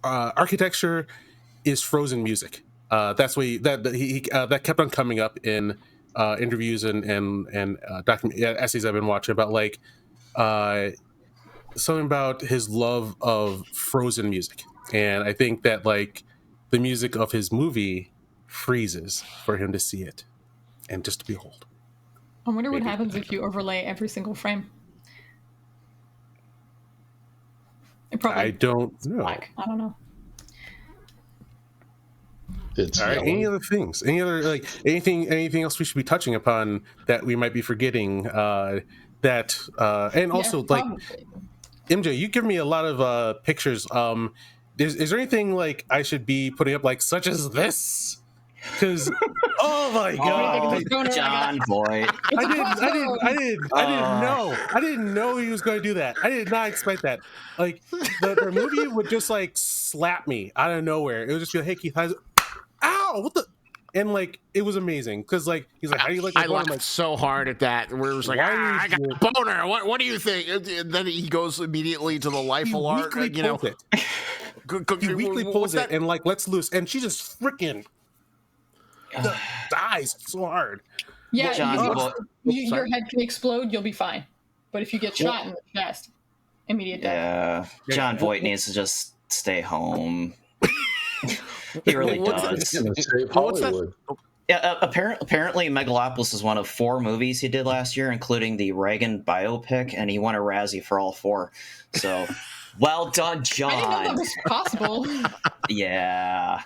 architecture is frozen music. That's what that kept on coming up in interviews and essays I've been watching about like something about his love of frozen music. And I think that like the music of his movie freezes for him to see it and just to behold. I wonder what happens if you overlay every single frame. It probably I don't know. black. I don't know. It's All right. yellow. Any other things? Any other like anything else we should be touching upon that we might be forgetting? And also Yeah, like probably. MJ, you give me a lot of pictures. Is there anything like I should be putting up like such as this? Because oh my god, John Boy. I didn't know he was going to do that. I did not expect that. Like the movie would just like slap me out of nowhere. It would just be like, "Hey Keith, ow! What the? and like it was amazing because like he's like, how do you like my I boner? laughed I'm like, so hard at that, where it was like, Why I got would a boner. What do you think? And then he goes immediately to the life he alert. weakly pulls it. He weakly What's pulls that? it and like lets loose, and she just freaking dies so hard. Yeah, John, what- your head can explode. You'll be fine. But if you get shot in the chest, immediate death. yeah, John Voight needs to just stay home. He really does. Save What's that? Hollywood. Yeah, apparently Megalopolis is one of 4 movies he did last year, including the Reagan biopic, and he won a Razzie for all 4. So, well done, I didn't know that John. was possible. Yeah.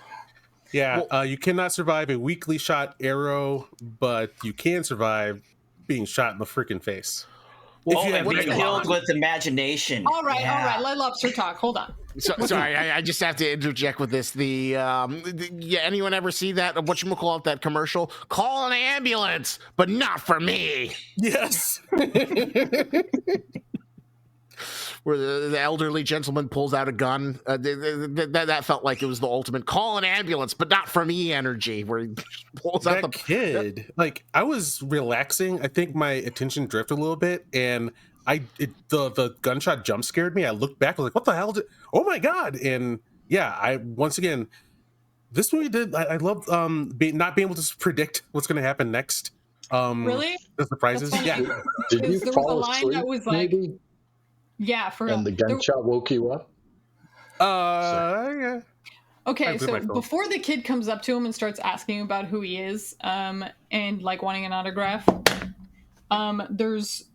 Yeah, you cannot survive a weakly shot arrow, but you can survive being shot in the freaking face. Oh, you and have be Megalon. killed with imagination. All right, Yeah. let Lobster talk. Hold on. Sorry, I just have to interject with this. Yeah, anyone ever see that? Whatchamacallit, that commercial? Call an ambulance, but not for me. Yes. Where the elderly gentleman pulls out a gun. That felt like it was the ultimate call an ambulance, but not for me energy. Where he pulls out That kid, like I was relaxing. I think my attention drifted a little bit, and the gunshot jump scared me. I looked back, I was like, "What the hell?" Oh my god! And yeah, I once again, this movie did. I love not being able to predict what's going to happen next. Really? The surprises. That's Yeah. funny. Did you There was a fall line asleep? that was like- maybe? Yeah, for real. And the gunshot woke you up? Yeah. Okay, I blew so my phone. before the kid comes up to him and starts asking about who he is, and like wanting an autograph, there's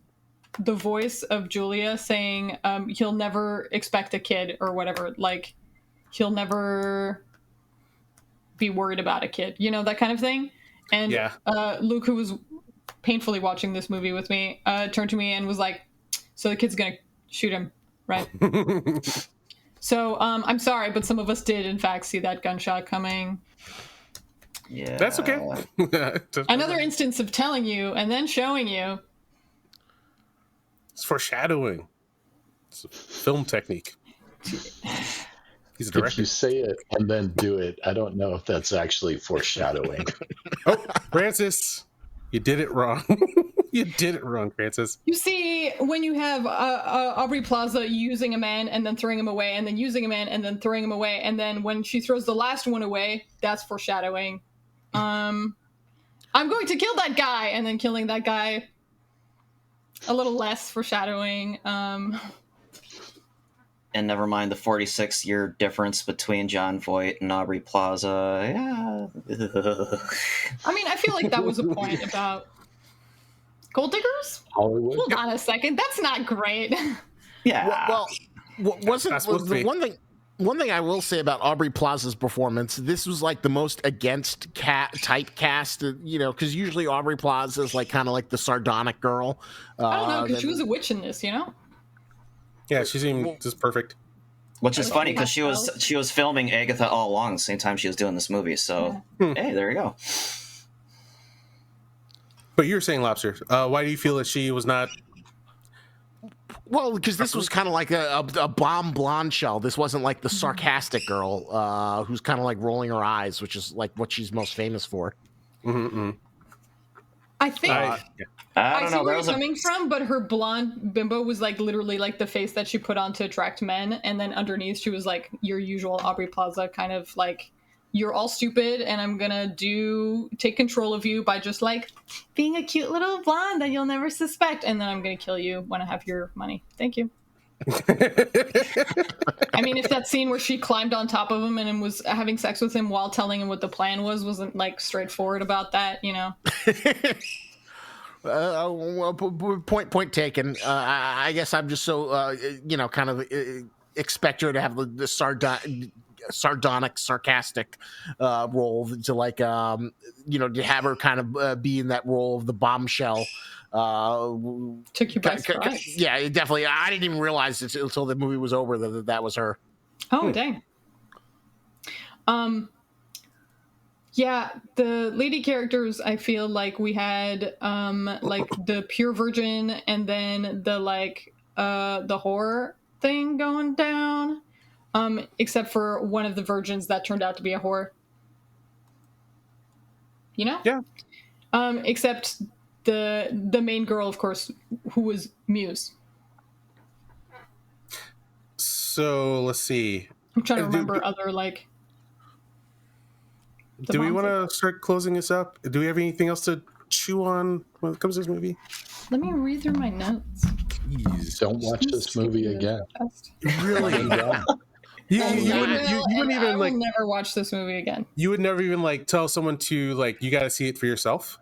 the voice of Julia saying, he'll never expect a kid or whatever, like he'll never be worried about a kid, you know, that kind of thing. And Yeah. Luke, who was painfully watching this movie with me, turned to me and was like, so the kid's gonna shoot him, right? So I'm sorry, but some of us did in fact see that gunshot coming. Yeah. That's okay. Another instance of telling you and then showing you. It's foreshadowing. It's a film technique. He's a If director. you say it and then do it, I don't know if that's actually foreshadowing. Oh, Francis, you did it wrong. You did it wrong, Francis. You see, when you have Aubrey Plaza using a man and then throwing him away, and then using a man and then throwing him away, and then when she throws the last one away, that's foreshadowing. I'm going to kill that guy, and then killing that guy, a little less foreshadowing. And never mind the 46-year difference between John Voight and Aubrey Plaza. Yeah. I mean, I feel like that was a point about gold diggers. Hollywood? Hold on a second, that's not great. Yeah. Well, wasn't Not supposed to be. the one thing I will say about Aubrey Plaza's performance? This was like the most against typecast, you know, because usually Aubrey Plaza is like kind of like the sardonic girl. I don't know, because she was a witch in this, you know. Yeah, she seemed just perfect. Which is I funny like because pastels. she was filming Agatha all along the same time she was doing this movie. So hey, there you go. But you're saying, Lobster, why do you feel that she was not? Well, because this was kind of like a bomb blonde shell. This wasn't like the sarcastic girl who's kind of like rolling her eyes, which is like what she's most famous for. I think I I don't see know. where There you're was coming from, but her blonde bimbo was like literally like the face that she put on to attract men, and then underneath she was like your usual Aubrey Plaza kind of like, you're all stupid and I'm gonna take control of you by just like being a cute little blonde that you'll never suspect, and then I'm gonna kill you when I have your money. Thank you. I mean, if that scene where she climbed on top of him and was having sex with him while telling him what the plan wasn't like straightforward about that, you know. Well, point taken. I guess I'm just so you know, kind of expect her to have the sardonic, sarcastic role to like you know, to have her kind of be in that role of the bombshell. Took you by surprise. Yeah, it definitely. I didn't even realize it until the movie was over that was her. Oh, dang. Yeah, the lady characters, I feel like we had like the pure virgin and then the like the horror thing going down. Except for one of the virgins that turned out to be a whore. you know? Yeah. Except the main girl, of course, who was Muse. So let's see. I'm trying to Do, remember other like. the do we moms want of- to start closing this up? Do we have anything else to chew on when it comes to this movie? Let me read through my notes. Jeez. Don't watch this movie again. Really? You wouldn't I even will like. never watch this movie again. You would never even like tell someone to like. You got to see it for yourself.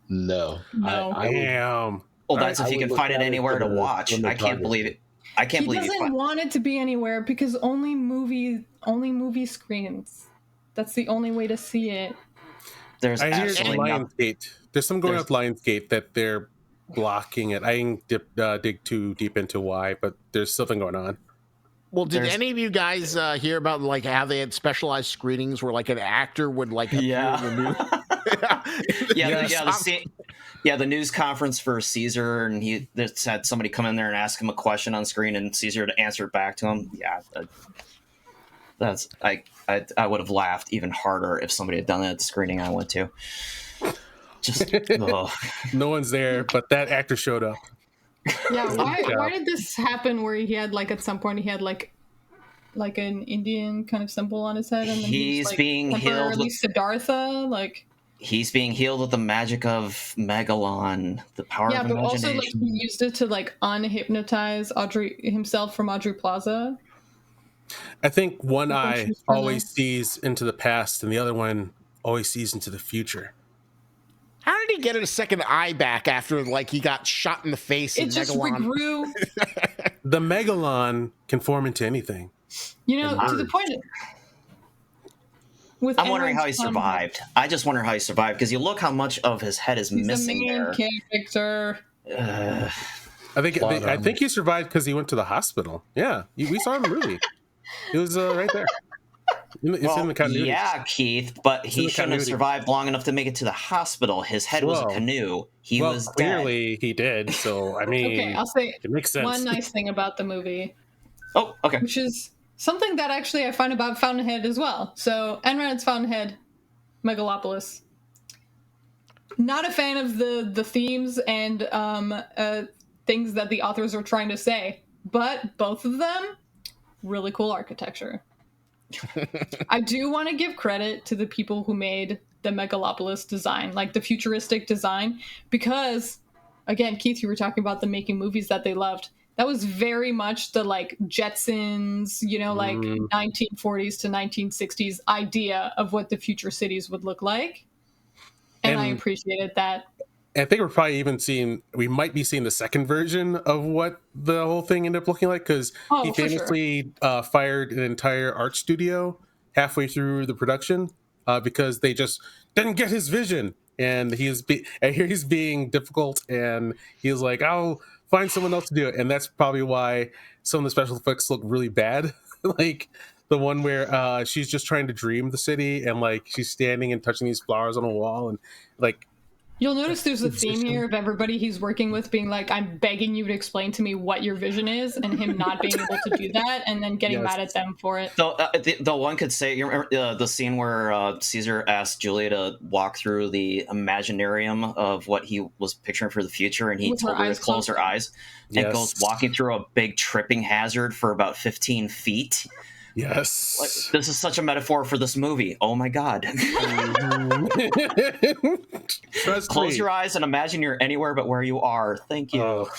No. No. I would, Damn. Well, that's I if you would can look find it at it anywhere to from the watch. I can't cinematography. believe it. I can't He believe you doesn't find. want it to be anywhere because only movie screens. That's the only way to see it. There's I hear absolutely nothing. Lionsgate. There's some going There's- on with Lionsgate that they're blocking it. I didn't dig too deep into why, but there's something going on. Well, did There's- any of you guys hear about like how they had specialized screenings where like an actor would like appear in the news? The news conference for Caesar, and he just had somebody come in there and ask him a question on screen, and Caesar to answer it back to him. Yeah, that's I would have laughed even harder if somebody had done that at the screening I went to. Just ugh. No one's there, but that actor showed up. Yeah, why Yeah. did this happen where he had like at some point he had like an Indian kind of symbol on his head and then he He's was, like, being healed temporarily with- Siddhartha, like He's being healed with the magic of Megalon, the power yeah, of but imagination. also like he used it to like unhypnotize Audrey himself from Audrey Plaza. I think one I think eye she's gonna- always sees into the past, and the other one always sees into the future. How did he get a second eye back after like he got shot in the face It and just Megalon? regrew, The Megalon can form into anything. you know, to the Emerged. point. With I'm wondering how he Enron's son, survived. I just wonder how he survived because you look how much of his head is He's missing the main there. character. I think he survived because he went to the hospital. Yeah, we saw it in the movie. It was right there. It's in the continuity. Yeah, Keith, but in he the shouldn't have continuity. survived long enough to make it to the hospital. His head was a Well, canoe. He well, was dead. clearly he did. So I mean, Okay, I'll say it makes sense. one nice thing about the movie, Oh, okay. which is something that actually I find about Fountainhead as well. So Enron's Fountainhead, Megalopolis. Not a fan of the themes and things that the authors are trying to say, but both of them really cool architecture. I do want to give credit to the people who made the Megalopolis design, like the futuristic design, because again, Keith, you were talking about them making movies that they loved. That was very much the like Jetsons, you know, like 1940s to 1960s idea of what the future cities would look like. And I And- appreciated that. I think we might be seeing the second version of what the whole thing ended up looking like, because Oh, he for sure. famously fired an entire art studio halfway through the production because they just didn't get his vision. And I hear he's being difficult, and he's like, I'll find someone else to do it. And that's probably why some of the special effects look really bad. Like the one where she's just trying to dream the city, and like she's standing and touching these flowers on a wall, and like You'll notice there's a theme here of everybody he's working with being like, I'm begging you to explain to me what your vision is, and him not being able to do that, and then getting Yes. mad at them for it. So the one could say, you remember the scene where Caesar asked Julia to walk through the imaginarium of what he was picturing for the future, and he With her told her to eyes close her closed. eyes, and Yes. goes walking through a big tripping hazard for about 15 feet. yes. Like, this is such a metaphor for this movie. Oh my god. Trust Close me. your eyes and imagine you're anywhere but where you are. Thank you. Oh.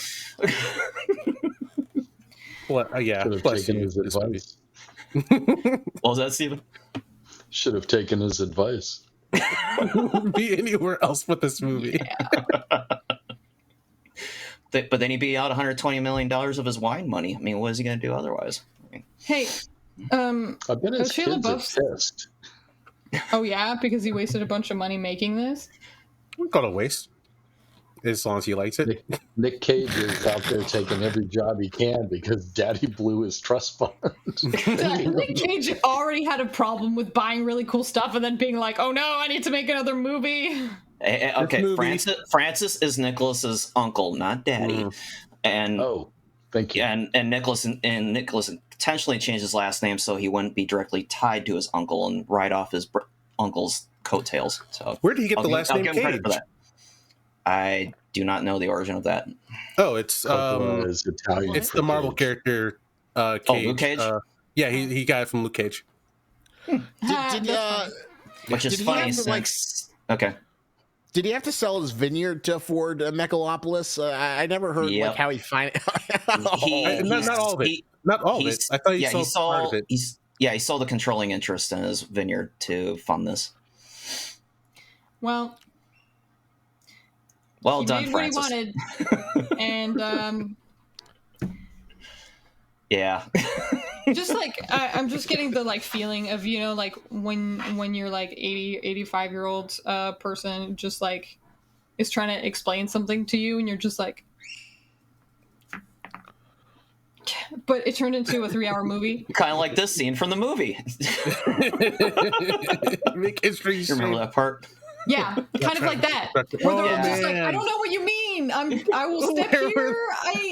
Yeah, Should have bless taken you. his This movie. advice. What was that, Steven? Should have taken his advice. Be anywhere else but this movie. But then he'd be out $120 million of his wine money. I mean, what is he going to do otherwise? Hey, I bet his Shia kids are LaBeouf's- pissed. oh yeah, because he wasted a bunch of money making this. We got a waste, as long as he likes it. Nick Cage is out there taking every job he can because Daddy blew his trust fund. Nick Cage already had a problem with buying really cool stuff and then being like, oh no, I need to make another movie. Okay, movie- Francis is Nicholas's uncle, not Daddy, and Oh, thank you. and Nicholas intentionally changed his last name so he wouldn't be directly tied to his uncle and write off his uncle's coattails. So Where did he get the last I'll name give him credit for Cage? that. I do not know the origin of that. Oh, it's Coppola is Italian. it's for the Marvel Cage. character Cage. Luke Cage? Yeah, he got it from Luke Cage. Did, That's funny. Which is Did he funny have to, like, since... Okay. Did he have to sell his vineyard to Ford Megalopolis? I never heard Yep. like how he Not all of it. Not all of it. I thought he sold part of it. He sold a controlling interest in his vineyard to fund this. Well, Well he done, made Francis. what he wanted, and Yeah. just like I'm just getting the like feeling of, you know, like when you're like 85-year-old person just like is trying to explain something to you and you're just like, but it turned into a 3-hour movie. Kind of like this scene from the movie. Make history. You remember that part? Yeah, kind of like that. Where they're just like, I don't know what you mean. I will step here.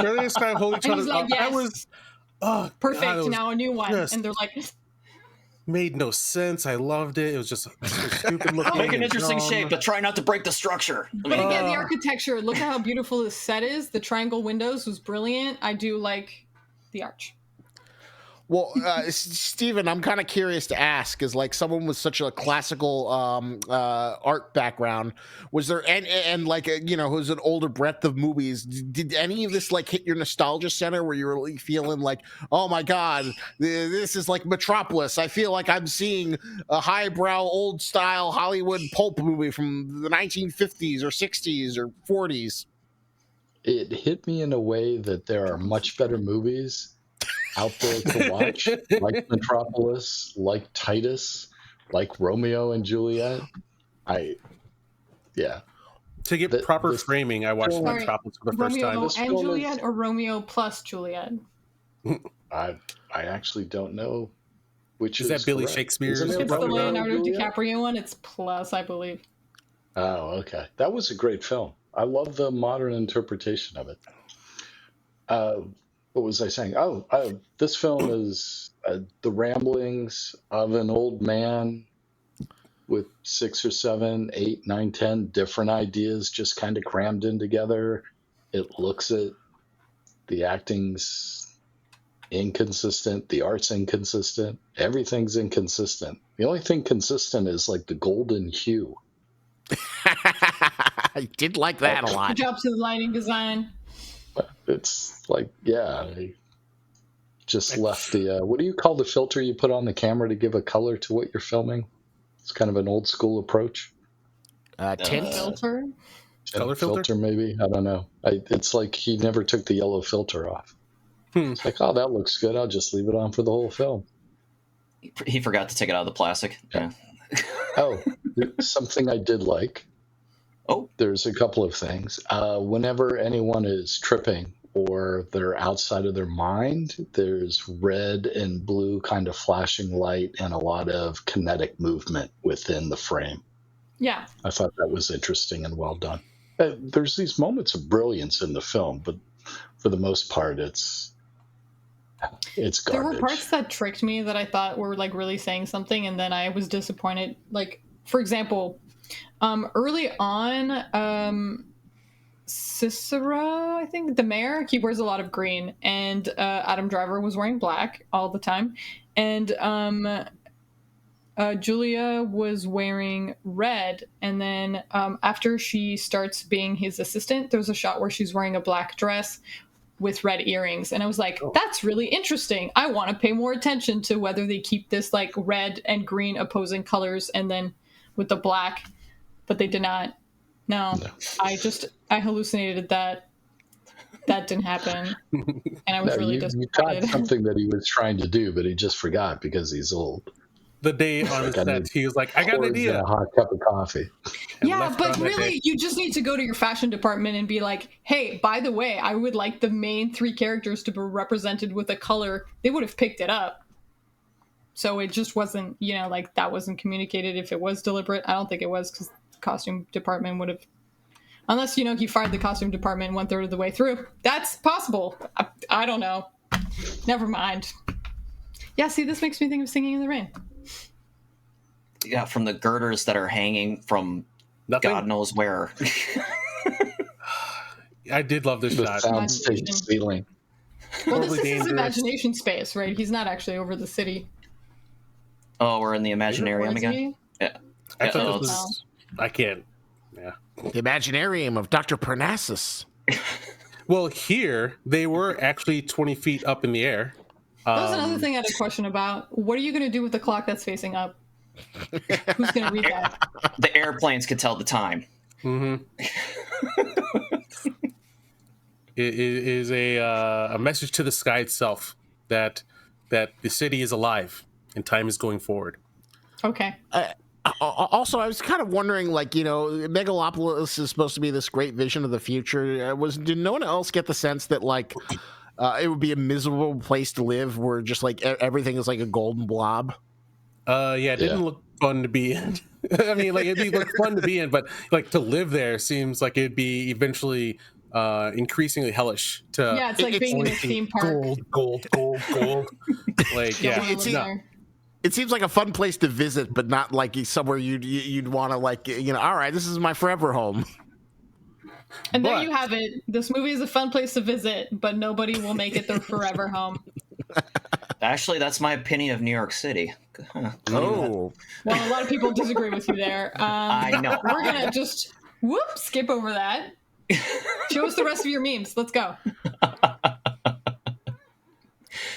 Where they start holding each And other he's like, up. yes. That was Perfect. God, it was Now a new one. just- And they're like, made no sense. I loved it. It was just so stupid looking. Make an and interesting dumb. shape, but try not to break the structure. but again, the architecture, look at how beautiful this set is. The triangle windows was brilliant. I do like the arch. Well, Stephen, I'm kind of curious to ask, as like someone with such a classical art background, was there and like you know, who's an older breadth of movies? Did any of this like hit your nostalgia center where you were really feeling like, oh my god, this is like Metropolis? I feel like I'm seeing a highbrow, old style Hollywood pulp movie from the 1950s or 60s or 40s. It hit me in a way that there are much better movies out there to watch, like Metropolis, like Titus, like Romeo and Juliet. To get proper framing, I watched Sorry, Metropolis for the first Romeo time. This and film Juliet is- or Romeo plus Juliet? I actually don't know which Is that Billy correct. Shakespeare's? Isn't it It's the Romeo and Leonardo Juliet? DiCaprio one. It's plus, I believe. Oh, okay. That was a great film. I love the modern interpretation of it. What was I saying? This film is the ramblings of an old man with 6 or 7, 8, 9, 10 different ideas just kind of crammed in together. It looks at the acting's inconsistent, the art's inconsistent, everything's inconsistent. The only thing consistent is like the golden hue. I did like that a lot. Good job to the lighting design. It's like, I just left the, what do you call the filter you put on the camera to give a color to what you're filming? It's kind of an old school approach. Tint. Filter. Color filter? Maybe. I don't know. It's like he never took the yellow filter off. It's like, oh, that looks good. I'll just leave it on for the whole film. He forgot to take it out of the plastic. Yeah. Oh, something I did like. Oh. There's a couple of things. Whenever anyone is tripping or they're outside of their mind, there's red and blue kind of flashing light and a lot of kinetic movement within the frame. Yeah. I thought that was interesting and well done. There's these moments of brilliance in the film, but for the most part, it's garbage. There were parts that tricked me that I thought were like really saying something, and then I was disappointed. Like, for example, early on, Cicera, I think the mayor, he wears a lot of green, and Adam Driver was wearing black all the time, and Julia was wearing red, and then after she starts being his assistant, there's a shot where she's wearing a black dress with red earrings, and I was like, that's really interesting. I want to pay more attention to whether they keep this like red and green opposing colors and then with the black, but they did not. No. I hallucinated that didn't happen, and I was really you disappointed. caught something that he was trying to do, but he just forgot because he's old. The day on his set, he was like, I got an idea. A hot cup of coffee. Yeah, but really, you just need to go to your fashion department and be like, hey, by the way, I would like the main 3 characters to be represented with a color. They would have picked it up. So it just wasn't, like that wasn't communicated. If it was deliberate, I don't think it was, because the costume department would have, unless, he fired the costume department 1/3 of the way through. That's possible. I don't know. Never mind. Yeah, see, this makes me think of Singing in the Rain. yeah, from the girders that are hanging from Nothing. God knows where. I did love this The shot. soundstage Imagination. ceiling. Well, Horribly this is his dangerous. imagination space, right? He's not actually over the city. Oh, we're in the Or Imaginarium is again. he? Yeah, I Yeah, thought oh, this was. I can't. Yeah. The Imaginarium of Dr. Parnassus. Well, here they were actually 20 feet up in the air. That was another thing I had a question about. What are you going to do with the clock that's facing up? Who's going to read that? the airplanes could tell the time. Mm-hmm. It is a message to the sky itself that the city is alive and time is going forward. Okay. Also, I was kind of wondering, like, Megalopolis is supposed to be this great vision of the future. Did no one else get the sense that, like, it would be a miserable place to live where just, like, everything is like a golden blob? It didn't look fun to be in. I mean, like, it'd be like fun to be in, but like to live there seems like it'd be eventually increasingly hellish. Yeah, it's like being in a theme park. Gold. Like, Don't yeah, wanna live no. there. It seems like a fun place to visit, but not like somewhere you'd want to, like, all right, this is my forever home. And there But- you have it. This movie is a fun place to visit, but nobody will make it their forever home. Actually, that's my opinion of New York City. Oh. Well, a lot of people disagree with you there. I know. We're going to just skip over that. Show us the rest of your memes. Let's go.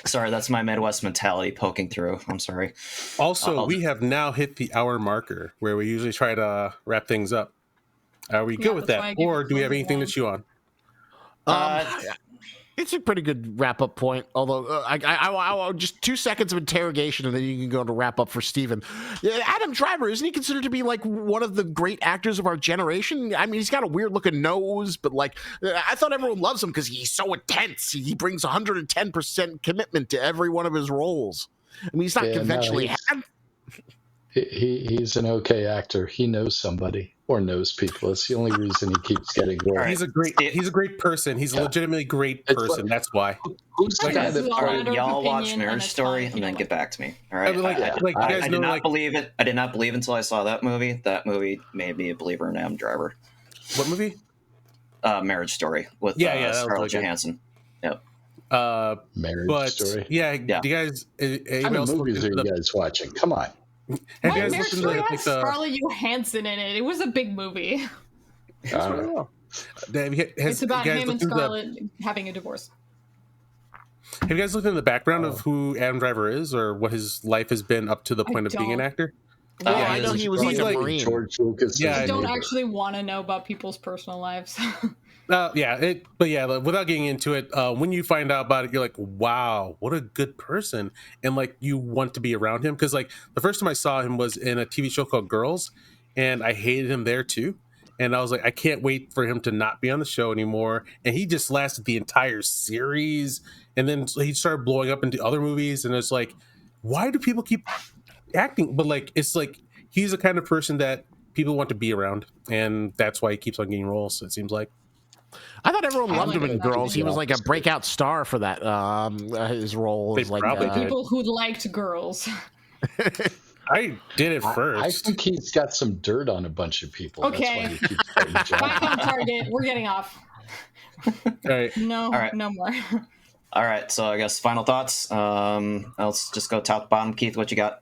Sorry, that's my Midwest mentality poking through. I'm sorry. Also, we have now hit the hour marker where we usually try to wrap things up. Are we good with that's why I that, give or it do we have closing anything to line. chew on? It's a pretty good wrap-up point, although I just 2 seconds of interrogation, and then you can go to wrap up for Steven. Adam Driver, isn't he considered to be like one of the great actors of our generation? I mean, he's got a weird-looking nose, but like I thought everyone loves him because he's so intense. He brings 110% commitment to every one of his roles. I mean, he's not Yeah, no, conventionally he's- had. He's an okay actor. He knows somebody or knows people. It's the only reason he keeps getting roles. right. He's a great person. He's a legitimately great It's person. what- That's why. Who's the Okay, guy this is that all All matter right, of y'all watch opinion, and Marriage it's Story fine if and then you get don't back to me. All right. I mean, like you I guys did know, not like, believe it. I did not believe until I saw that movie. That movie made me a believer in Adam Driver. what movie? Marriage Story with Yeah, that was Scarlett really good. Johansson. Yep. Marriage But Story? yeah, Yeah. do you guys? What Anybody kind of else look movies are into you guys watching? Come on. Have Why you guys Marriage listened to Story like has the? Scarlett Johansson in it. It was a big movie. It's about him and Scarlett having a divorce. Have you guys looked into the background of who Adam Driver is, or what his life has been up to the point of being an don't. actor? Well, Yeah, I know he was he's like a like Marine. George Lucas. Yeah, I don't neighbor. actually want to know about people's personal lives. But without getting into it, when you find out about it, you're like, wow, what a good person. And like, you want to be around him. Cause like the first time I saw him was in a TV show called Girls, and I hated him there too. And I was like, I can't wait for him to not be on the show anymore. And he just lasted the entire series. And then he started blowing up into other movies. And it's like, why do people keep acting? But like, it's like, he's the kind of person that people want to be around. And that's why he keeps on getting roles, it seems like. I thought everyone I loved like him in it. Girls. He was like a breakout star for that. His role They was like probably did. People who liked girls. I did it I first. think he's got some dirt on a bunch of people. Okay. That's why he keeps getting Back jobs. on target. We're getting off. All right. No, All right. no more. All right. So I guess final thoughts. Let's just go top to bottom. Keith, what you got?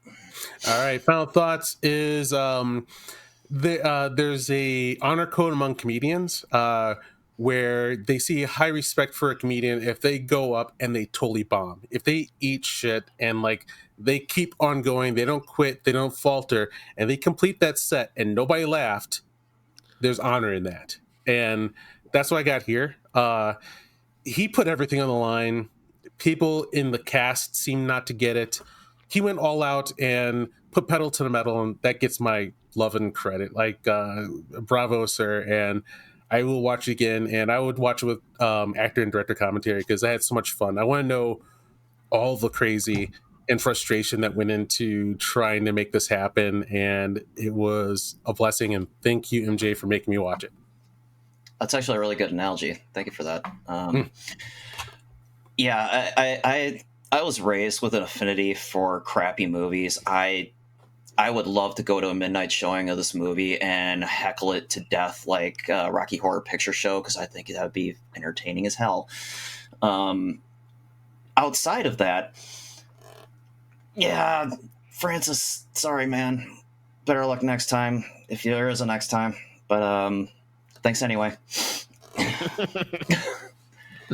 All right. Final thoughts is there's a honor code among comedians where they see high respect for a comedian if they go up and they totally bomb. If they eat shit and like they keep on going, they don't quit, they don't falter, and they complete that set and nobody laughed, there's honor in that. And that's what I got here. He put everything on the line. People in the cast seem not to get it. He went all out and put pedal to the metal, and that gets my love and credit. Like, bravo, sir. And I will watch it again, and I would watch it with actor and director commentary because I had so much fun. I want to know all the crazy and frustration that went into trying to make this happen, and it was a blessing. And thank you, MJ, for making me watch it. That's actually a really good analogy. Thank you for that. Yeah, I was raised with an affinity for crappy movies. I I would love to go to a midnight showing of this movie and heckle it to death like Rocky Horror Picture Show, because I think that would be entertaining as hell. Outside of that, yeah, Francis, sorry, man. Better luck next time, if there is a next time. But thanks anyway.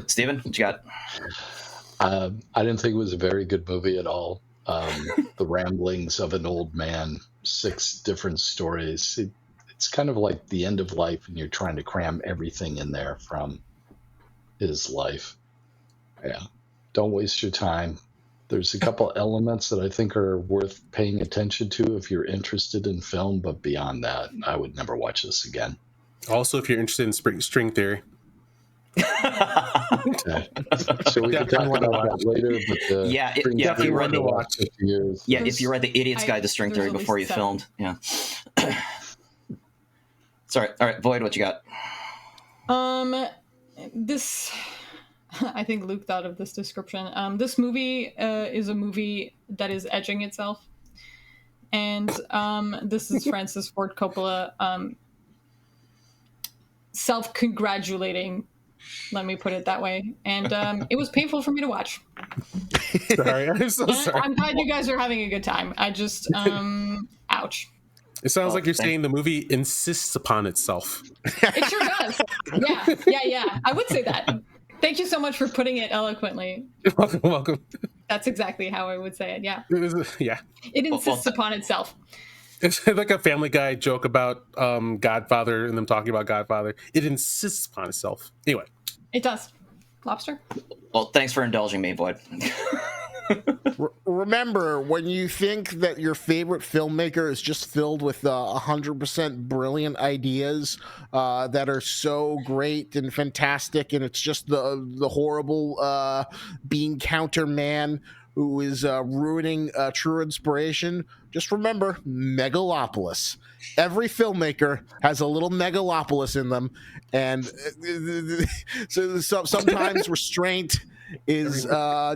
Steven, what you got? I didn't think it was a very good movie at all. The ramblings of an old man, 6 different stories. It's kind of like the end of life, and you're trying to cram everything in there from his life. Yeah, don't waste your time. There's a couple elements that I think are worth paying attention to if you're interested in film, but beyond that, I would never watch this again. Also, if you're interested in string theory. Okay. So we can talk about that later. But yeah, if you read the watch it. if you read the Idiot's Guide to String Theory before you filmed, yeah. Sorry. All right, Void, what you got? This, I think Luke thought of this description. This movie is a movie that is edging itself, and this is Francis Ford Coppola self-congratulating. Let me put it that way. And it was painful for me to watch. Sorry, I'm so sorry. I'm glad you guys are having a good time. I just, ouch. It sounds like you're saying the movie insists upon itself. It sure does. Yeah. I would say that. Thank you so much for putting it eloquently. You're welcome. That's exactly how I would say it. Yeah. Yeah. It insists upon itself. It's like a Family Guy joke about Godfather and them talking about Godfather. It insists upon itself. Anyway. It does. Lobster? Well, thanks for indulging me, Void. Remember, when you think that your favorite filmmaker is just filled with 100% brilliant ideas that are so great and fantastic, and it's just the horrible bean counter man who is ruining true inspiration, just remember Megalopolis. Every filmmaker has a little Megalopolis in them, and so sometimes restraint is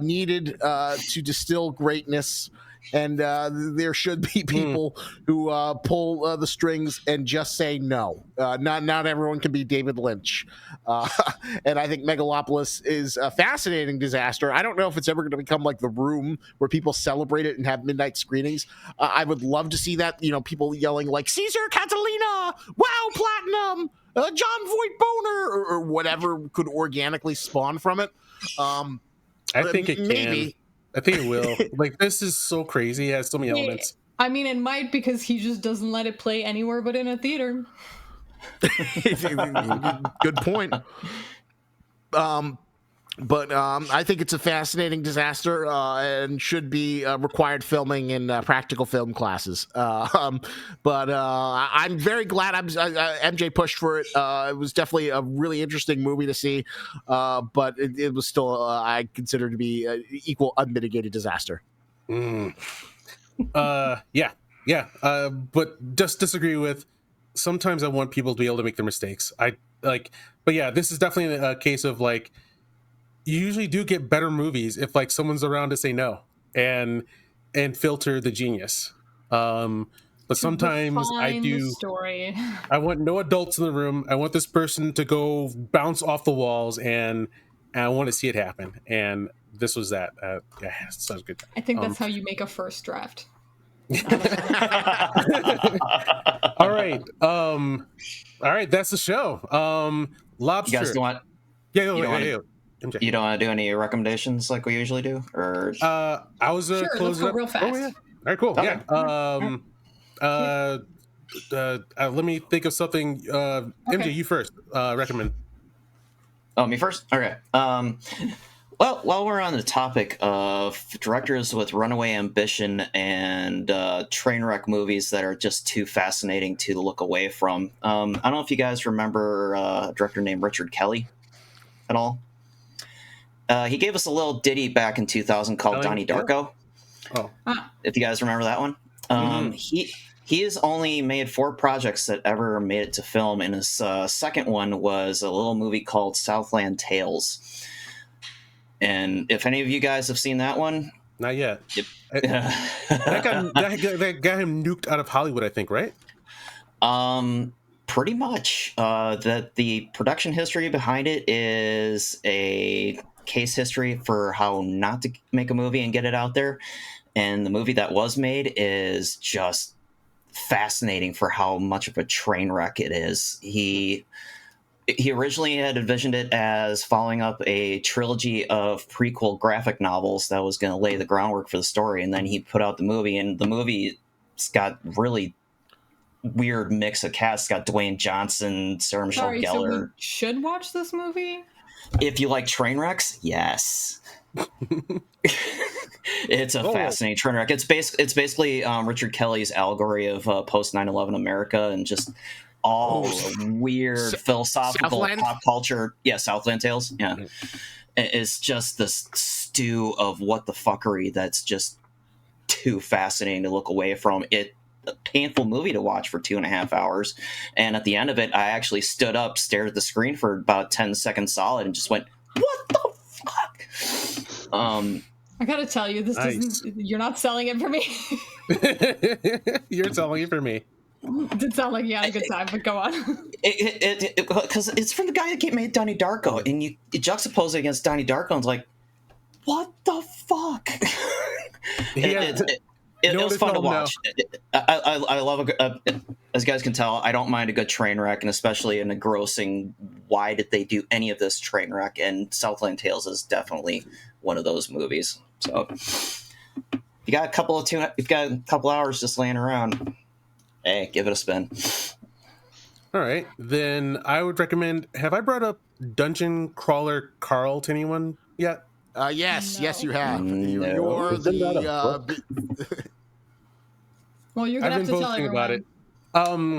needed to distill greatness. And there should be people who pull the strings and just say no. Not everyone can be David Lynch. And I think Megalopolis is a fascinating disaster. I don't know if it's ever going to become like The Room, where people celebrate it and have midnight screenings. I would love to see that. People yelling like Caesar Catalina, wow, platinum, John Voight Boner, or whatever could organically spawn from it. I think it maybe. can. I think it will. Like, this is so crazy. It has so many elements. I mean, it might, because he just doesn't let it play anywhere but in a theater. Good point. But I think it's a fascinating disaster and should be required filming in practical film classes. But I'm very glad MJ pushed for it. It was definitely a really interesting movie to see, but it was still, I consider to be an equal unmitigated disaster. Yeah. But just disagree with, sometimes I want people to be able to make their mistakes. But yeah, this is definitely a case of like, you usually do get better movies if like someone's around to say no and filter the genius. But sometimes I do. Story. I want no adults in the room. I want this person to go bounce off the walls, and I want to see it happen. And this was that. Yeah, sounds good. I think that's how you make a first draft. All right. That's the show. Lobster. You guys don't want? Yeah. MJ. You don't want to do any recommendations like we usually do, or I was sure, let's go real fast. Oh yeah. All right, cool. Okay. Yeah. Let me think of something. Okay. MJ, you first. Recommend. Oh, me first. Okay. Well, while we're on the topic of directors with runaway ambition and train wreck movies that are just too fascinating to look away from, I don't know if you guys remember a director named Richard Kelly at all. He gave us a little ditty back in 2000 called Donnie Darko. Oh. If you guys remember that one. He has only made 4 projects that ever made it to film, and his second one was a little movie called Southland Tales. And if any of you guys have seen that one, Not yet. Yep. That got him nuked out of Hollywood, I think, right? Pretty much. That the production history behind it is a case history for how not to make a movie and get it out there. And the movie that was made is just fascinating for how much of a train wreck it is. He originally had envisioned it as following up a trilogy of prequel graphic novels that was going to lay the groundwork for the story, and then he put out the movie, and the movie's got really weird mix of cast. It's got Dwayne Johnson, Sarah Michelle Sorry, so we Gellar. should watch this movie? If you like train wrecks, yes. It's a fascinating train wreck. It's basically Richard Kelly's allegory of post 9/11 America and just all the weird philosophical Southland? pop culture. Yeah, Southland Tales. Yeah, it's just this stew of what the fuckery that's just too fascinating to look away from. A painful movie to watch for 2.5 hours, and at the end of it, I actually stood up, stared at the screen for about 10 seconds solid, and just went, "What the fuck?" I gotta tell you, this doesn't. You're not selling it for me. You're selling it for me. It did sound like you had a good time, but go on. Because it's from the guy that made Donnie Darko, and you juxtapose it against Donnie Darko, and it's like, what the fuck? It was fun to watch. I love as you guys can tell, I don't mind a good train wreck, and especially in a grossing. Why did they do any of this train wreck? And Southland Tales is definitely one of those movies. So, you got a couple hours just laying around. Hey, give it a spin. All right, then I would recommend. Have I brought up Dungeon Crawler Carl to anyone yet? Yes, No. yes, you have. No. You're Isn't that a the Well, you're gonna I've have been to tell posting everyone. about it.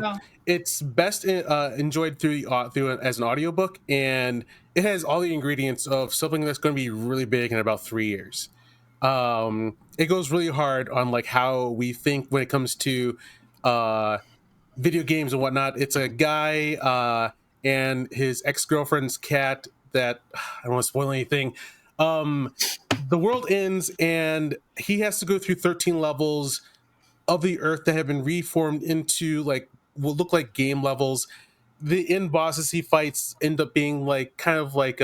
Well, It's best enjoyed through as an audiobook, and it has all the ingredients of something that's going to be really big in about 3 years. It goes really hard on like how we think when it comes to video games and whatnot. It's a guy and his ex-girlfriend's cat that I don't want to spoil anything. The world ends, and he has to go through 13 levels of the earth that have been reformed into like will look like game levels. The end bosses he fights end up being like kind of like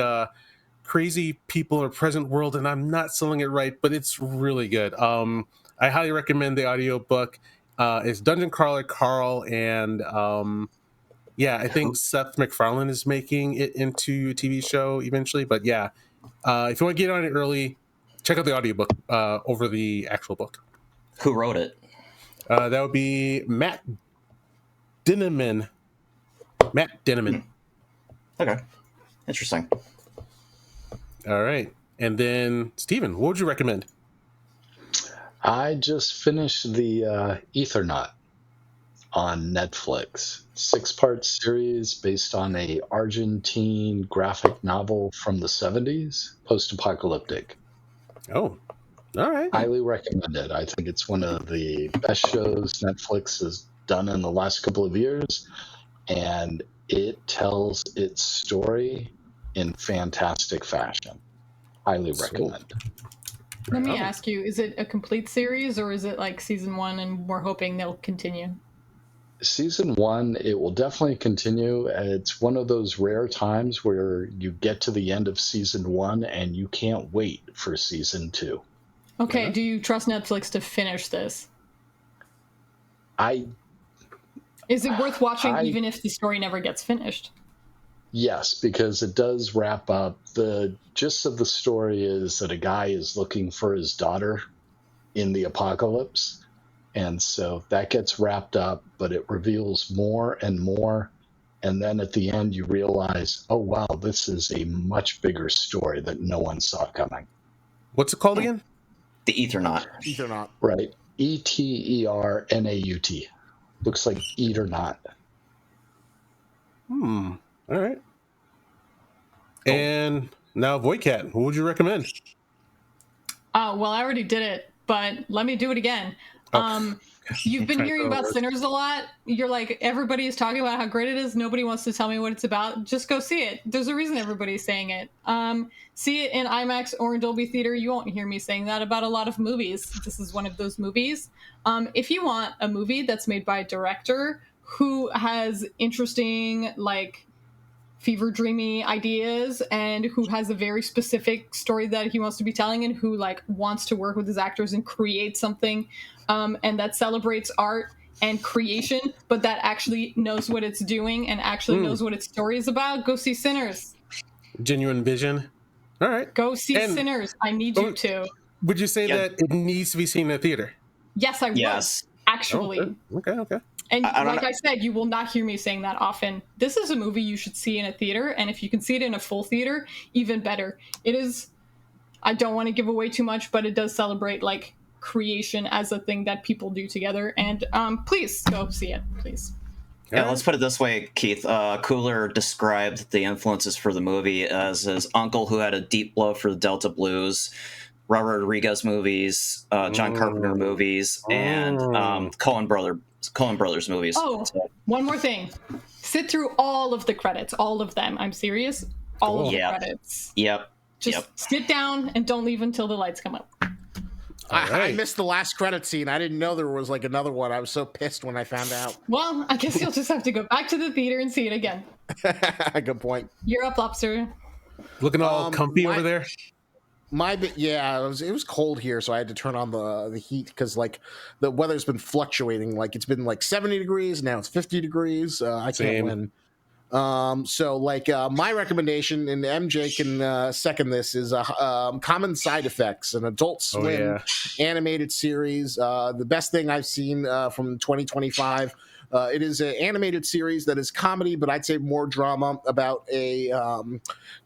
crazy people in a present world, and I'm not selling it right, but it's really good. I highly recommend the audiobook. It's Dungeon Crawler Carl, and yeah, I think Seth MacFarlane is making it into a TV show eventually. But yeah, if you want to get on it early, check out the audiobook over the actual book. Who wrote it? That would be Matt Dinneman. Okay, interesting. All right. And then, Steven, what would you recommend? I just finished the Ethernaut on Netflix. 6-part series based on a Argentine graphic novel from the 70s, post-apocalyptic. Oh, all right. Highly recommend it. I think it's one of the best shows Netflix has done in the last couple of years, and it tells its story in fantastic fashion. Highly recommend. let me ask you: is it a complete series, or is it like season 1, and we're hoping they'll continue? Season 1, it will definitely continue. It's one of those rare times where you get to the end of season 1 and you can't wait for season 2. Okay. Do you trust Netflix to finish this? Is it worth watching even if the story never gets finished? Yes, because it does wrap up. The gist of the story is that a guy is looking for his daughter in the apocalypse. And so that gets wrapped up, but it reveals more and more. And then at the end, you realize, oh, wow, this is a much bigger story that no one saw coming. What's it called again? The Ethernaut. Ethernaut. Right. Eternaut. Looks like eat or not. All right. And now, Voycat, what would you recommend? Well, I already did it, but let me do it again. You've been trying hearing to about work. Sinners a lot. You're like, everybody is talking about how great it is. Nobody wants to tell me what it's about. Just go see it. There's a reason everybody's saying it. See it in IMAX or in Dolby Theater. You won't hear me saying that about a lot of movies. This is one of those movies. If you want a movie that's made by a director who has interesting, like, fever dreamy ideas and who has a very specific story that he wants to be telling and who like wants to work with his actors and create something and that celebrates art and creation, but that actually knows what it's doing and actually knows what its story is about, go see Sinners. Genuine vision. All right. Go see And- Sinners. I need you to. Would you say Yeah. that it needs to be seen in a theater? Yes, I Yes. would. Actually. Okay. And I don't like know. I said, you will not hear me saying that often. This is a movie you should see in a theater, and if you can see it in a full theater, even better. It is, I don't want to give away too much, but it does celebrate like creation as a thing that people do together. And please go see it, please. Yeah, let's put it this way, Keith. Cooler described the influences for the movie as his uncle who had a deep love for the Delta Blues, Robert Rodriguez movies, John Carpenter movies, and Coen Brothers movies. Oh, So, one more thing. Sit through all of the credits, all of them. I'm serious. All of the Yeah. credits. yep. Just sit down and don't leave until the lights come up. I right. missed the last credit scene. I didn't know there was like another one. I was so pissed when I found out. Well, I guess you'll just have to go back to the theater and see it again. Good point. You're up, Lobster. Looking all comfy over there. It was cold here, so I had to turn on the heat because like the weather's been fluctuating. Like it's been like 70 degrees, now it's 50 degrees. I Same. can't win. So like my recommendation, and MJ can second this, is Common Side Effects, an Adult Swim animated series. The best thing I've seen from 2025. It is an animated series that is comedy, but I'd say more drama, about a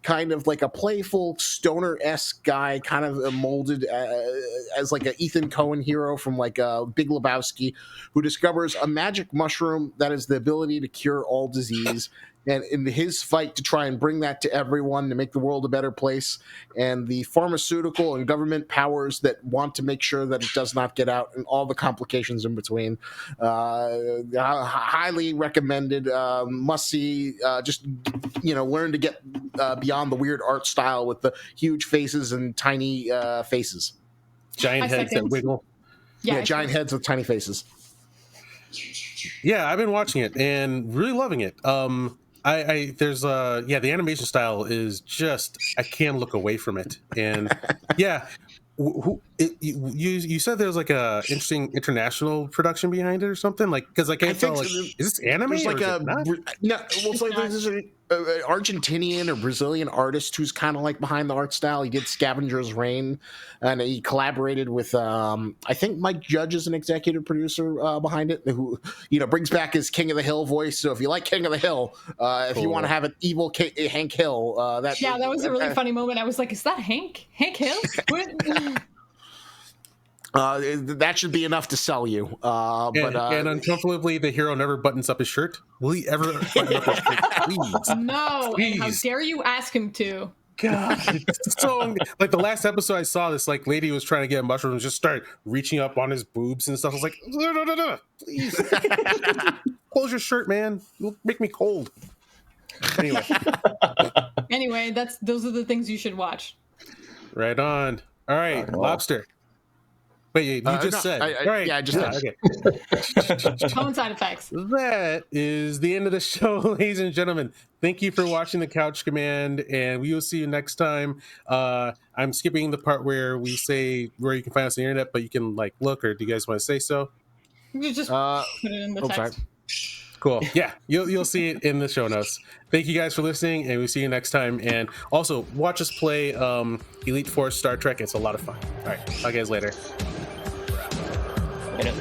kind of like a playful stoner-esque guy, kind of molded as like an Ethan Coen hero from like Big Lebowski, who discovers a magic mushroom that has the ability to cure all disease. And in his fight to try and bring that to everyone, to make the world a better place, and the pharmaceutical and government powers that want to make sure that it does not get out, and all the complications in between. Highly recommended, must see. Just learn to get beyond the weird art style with the huge faces and tiny faces. Giant I heads that second. wiggle. Yeah, giant heads with tiny faces. Yeah, I've been watching it and really loving it. The animation style is just, I can't look away from it. And yeah, you said there's like a interesting international production behind it or something, like, because like I felt like, is this anime? There's like or is it not? it's like there's an Argentinian or Brazilian artist who's kind of like behind the art style. He did Scavenger's Reign, and he collaborated with I think Mike Judge is an executive producer behind it, who brings back his King of the Hill voice. So if you like King of the Hill, if you want to have an evil Hank Hill, that was a really funny moment. I was like, is that Hank Hill? What? that should be enough to sell you. And uncomfortably, the hero never buttons up his shirt. Will he ever button up his shirt? Please. No, and how Please. dare you ask him to? God, it's so like the last episode I saw, this like lady was trying to get mushrooms and just start reaching up on his boobs and stuff. I was like, no, please, close your shirt, man. You'll make me cold. Anyway, those are the things you should watch. Right on. All right, Lobster. Wait, you just said. All right. Yeah, I just said. Okay. Common Side Effects. That is the end of the show, ladies and gentlemen. Thank you for watching the Couch Command, and we will see you next time. I'm skipping the part where we say where you can find us on the internet, but you can like look, or do you guys want to say so? You just put it in the text. Sorry. Cool. Yeah, you'll see it in the show notes. Thank you guys for listening, and we'll see you next time. And also, watch us play Elite Force Star Trek. It's a lot of fun. All right, talk guys later. Later.